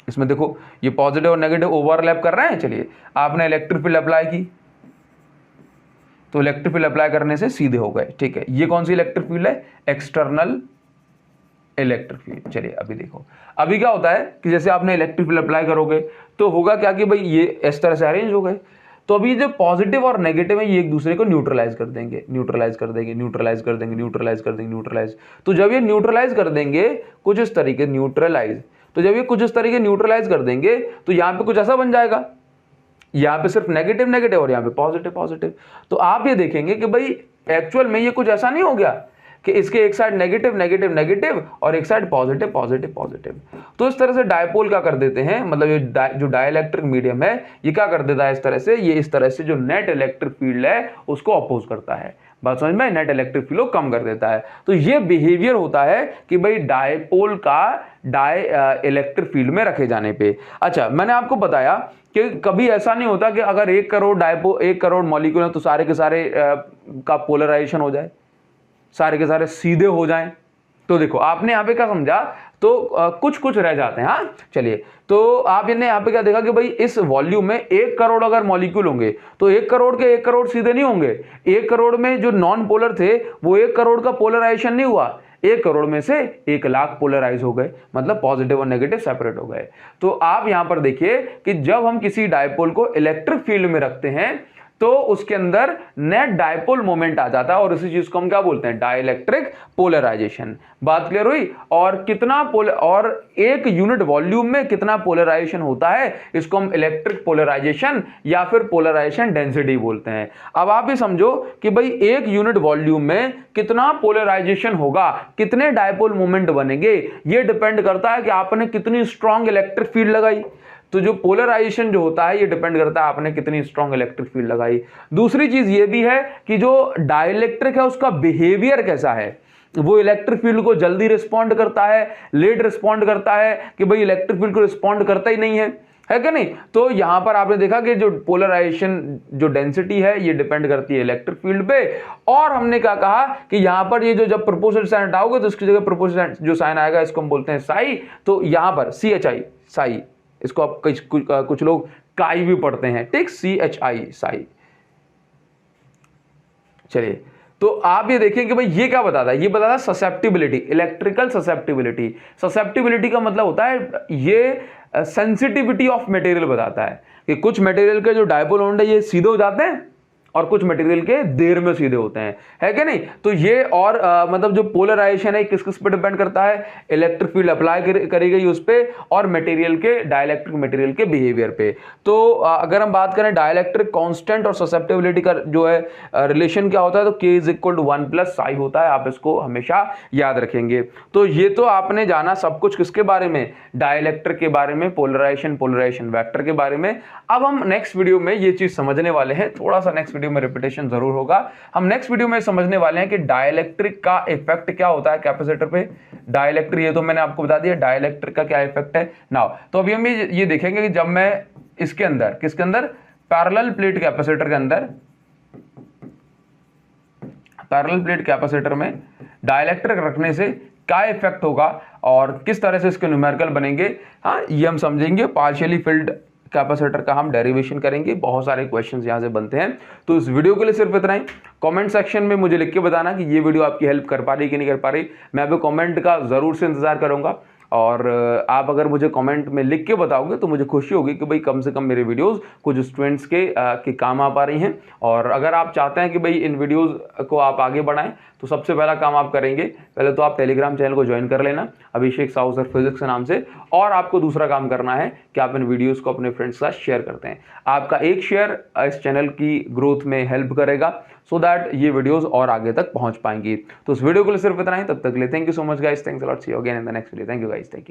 इसमें देखो ये पॉजिटिव और नेगेटिव ओवरलैप कर रहे हैं। चलिए आपने इलेक्ट्रिक फील्ड अप्लाई की तो इलेक्ट्रिक फील्ड अप्लाई करने से सीधे हो गए। ठीक है, ये कौन सी इलेक्ट्रिक फील्ड है? External electric field. चलिए अभी देखो, अभी क्या होता है कि जैसे आपने इलेक्ट्रिक फील्ड अप्लाई करोगे तो होगा क्या कि भाई ये इस तरह से अरेंज हो गए। तो अभी जो पॉजिटिव और नेगेटिव है ये एक दूसरे को न्यूट्रलाइज कर देंगे, न्यूट्रलाइज कर देंगे, न्यूट्रलाइज कर देंगे, न्यूट्रलाइज कर देंगे, न्यूट्रलाइज। तो जब ये न्यूट्रलाइज कर देंगे कुछ इस तरीके न्यूट्रलाइज, तो जब ये कुछ इस तरीके न्यूट्रलाइज कर देंगे तो यहाँ पे कुछ ऐसा बन जाएगा, यहाँ पे सिर्फ नेगेटिव नेगेटिव और यहाँ पे पॉजिटिव पॉजिटिव। तो आप ये देखेंगे कि भाई एक्चुअल में ये कुछ ऐसा नहीं हो गया कि इसके एक साइड नेगेटिव नेगेटिव नेगेटिव और एक साइड पॉजिटिव पॉजिटिव पॉजिटिव। तो इस तरह से डायपोल क्या कर देते हैं, मतलब ये जो डाइलेक्ट्रिक मीडियम है ये क्या कर देता है इस तरह से, ये इस तरह से जो नेट इलेक्ट्रिक फील्ड है उसको अपोज करता है। बात समझ में? नेट इलेक्ट्रिक फील्ड को कम कर देता है। तो ये बिहेवियर होता है कि भाई डायपोल का इलेक्ट्रिक फील्ड में रखे जाने पे। अच्छा, मैंने आपको बताया कि कभी ऐसा नहीं होता कि अगर 1 करोड़ मॉलिक्यूल है तो सारे के सारे का पोलराइजेशन हो जाए, सारे के सारे सीधे हो जाएं। तो देखो आपने यहाँ पे क्या समझा, तो कुछ कुछ रह जाते हैं। हाँ चलिए, तो आप ने यहाँ पे क्या देखा कि भाई इस वॉल्यूम में 1 करोड़ अगर मॉलिक्यूल होंगे तो 1 करोड़ के 1 करोड़ सीधे नहीं होंगे। 1 करोड़ में जो नॉन पोलर थे वो 1 करोड़ का पोलराइजेशन नहीं हुआ, 1 करोड़ में से 1 लाख पोलराइज हो गए, मतलब पॉजिटिव और नेगेटिव सेपरेट हो गए। तो आप यहां पर देखिए कि जब हम किसी डायपोल को इलेक्ट्रिक फील्ड में रखते हैं तो उसके अंदर नेट डायपोल मोमेंट आ जाता है और इसी चीज को हम क्या बोलते हैं, डाइलेक्ट्रिक पोलराइजेशन। बात क्लियर हुई? और कितना और एक यूनिट वॉल्यूम में कितना पोलराइजेशन होता है इसको हम इलेक्ट्रिक पोलराइजेशन या फिर पोलराइजेशन डेंसिटी बोलते हैं। अब आप ये समझो कि भाई एक यूनिट वॉल्यूम में कितना पोलराइजेशन होगा, कितने डायपोल मोमेंट बनेंगे, ये डिपेंड करता है कि आपने कितनी स्ट्रॉन्ग इलेक्ट्रिक फील्ड लगाई। तो जो पोलराइजेशन जो होता है ये डिपेंड करता है आपने कितनी स्ट्रॉन्ग इलेक्ट्रिक फील्ड लगाई। दूसरी चीज ये भी है कि जो डाइलेक्ट्रिक है उसका बिहेवियर कैसा है, वो इलेक्ट्रिक फील्ड को जल्दी रिस्पॉन्ड करता है, लेट रिस्पॉन्ड करता है, कि भाई इलेक्ट्रिक फील्ड को रिस्पॉन्ड करता ही नहीं है कि नहीं। तो यहां पर आपने देखा कि जो पोलराइजेशन जो डेंसिटी है ये डिपेंड करती है इलेक्ट्रिक फील्ड पे। और हमने क्या कहा कि यहां पर ये जो जब प्रोपोर्शनल साइन हटाओगे तो इसकी जगह प्रोपोर्शनल जो साइन आएगा इसको हम बोलते हैं साई। तो यहां पर CHI साई, इसको आप कुछ लोग काई भी पढ़ते हैं, ठीक, CHI साई। चलिए, तो आप ये देखिए कि भाई ये क्या बताता है, ये बताता है ससेप्टिबिलिटी, इलेक्ट्रिकल ससेप्टिबिलिटी। ससेप्टिबिलिटी का मतलब होता है ये सेंसिटिविटी ऑफ मटेरियल बताता है कि कुछ मटेरियल के जो डायपोल मोमेंट है ये सीधे हो जाते हैं और कुछ मटेरियल के देर में सीधे होते हैं, है कि नहीं। तो ये और मतलब जो पोलराइजेशन है किस किस पे डिपेंड करता है, इलेक्ट्रिक फील्ड अप्लाई करी गई उस पे और मटेरियल के, डाइलेक्ट्रिक मटेरियल के बिहेवियर पे। तो अगर हम बात करें डाइलेक्ट्रिक कांस्टेंट और ससेप्टिबिलिटी का जो है रिलेशन क्या होता है, तो K = 1 + साई होता है। आप इसको हमेशा याद रखेंगे। तो ये तो आपने जाना सब कुछ किसके बारे में, डाइलेक्ट्रिक के बारे में, पोलराइजेशन वेक्टर के बारे में। अब हम नेक्स्ट वीडियो में ये चीज समझने वाले हैं, थोड़ा सा नेक्स्ट वीडियो में रिपीटेशन जरूर होगा। हम नेक्स्ट वीडियो में समझने वाले हैं कि डाइलेक्ट्रिक का इफेक्ट क्या होता है कैपेसिटर पे। डाइलेक्ट्रिक, ये तो मैंने आपको बता दिया डाइलेक्ट्रिक का क्या इफेक्ट है नाउ। तो अभी हम ये देखेंगे कि जब मैं इसके अंदर, किसके अंदर, पैरेलल प्लेट कैपेसिटर के अंदर, पैरेलल प्लेट कैपेसिटर में डाइलेक्ट्रिक रखने से क्या इफेक्ट होगा और किस तरह से इसके न्यूमेरिकल बनेंगे, हाँ ये हम समझेंगे। पार्शियली फिल्ड कैपेसिटर का हम डेरिवेशन करेंगे, बहुत सारे क्वेश्चंस यहां से बनते हैं। तो इस वीडियो के लिए सिर्फ इतना ही। कमेंट सेक्शन में मुझे लिख के बताना कि ये वीडियो आपकी हेल्प कर पा रही कि नहीं कर पा रही। मैं भी कमेंट का जरूर से इंतजार करूंगा। और आप अगर मुझे कमेंट में लिख के बताओगे तो मुझे खुशी होगी कि भाई कम से कम मेरे वीडियोस कुछ स्टूडेंट्स के काम आ पा रही हैं। और अगर आप चाहते हैं कि भाई इन वीडियोस को आप आगे बढ़ाएं तो सबसे पहला काम आप करेंगे, पहले तो आप टेलीग्राम चैनल को ज्वाइन कर लेना अभिषेक साहू सर फिजिक्स के नाम से। और आपको दूसरा काम करना है कि आप इन वीडियोस को अपने फ्रेंड्स के साथ शेयर करते हैं। आपका एक शेयर इस चैनल की ग्रोथ में हेल्प करेगा सो दैट ये वीडियोस और आगे तक पहुंच पाएंगी। तो इस वीडियो के लिए सिर्फ इतना ही, तब तक के लिए thank you so much guys, thanks a lot, see you again in the next video. Thank you guys, thank you.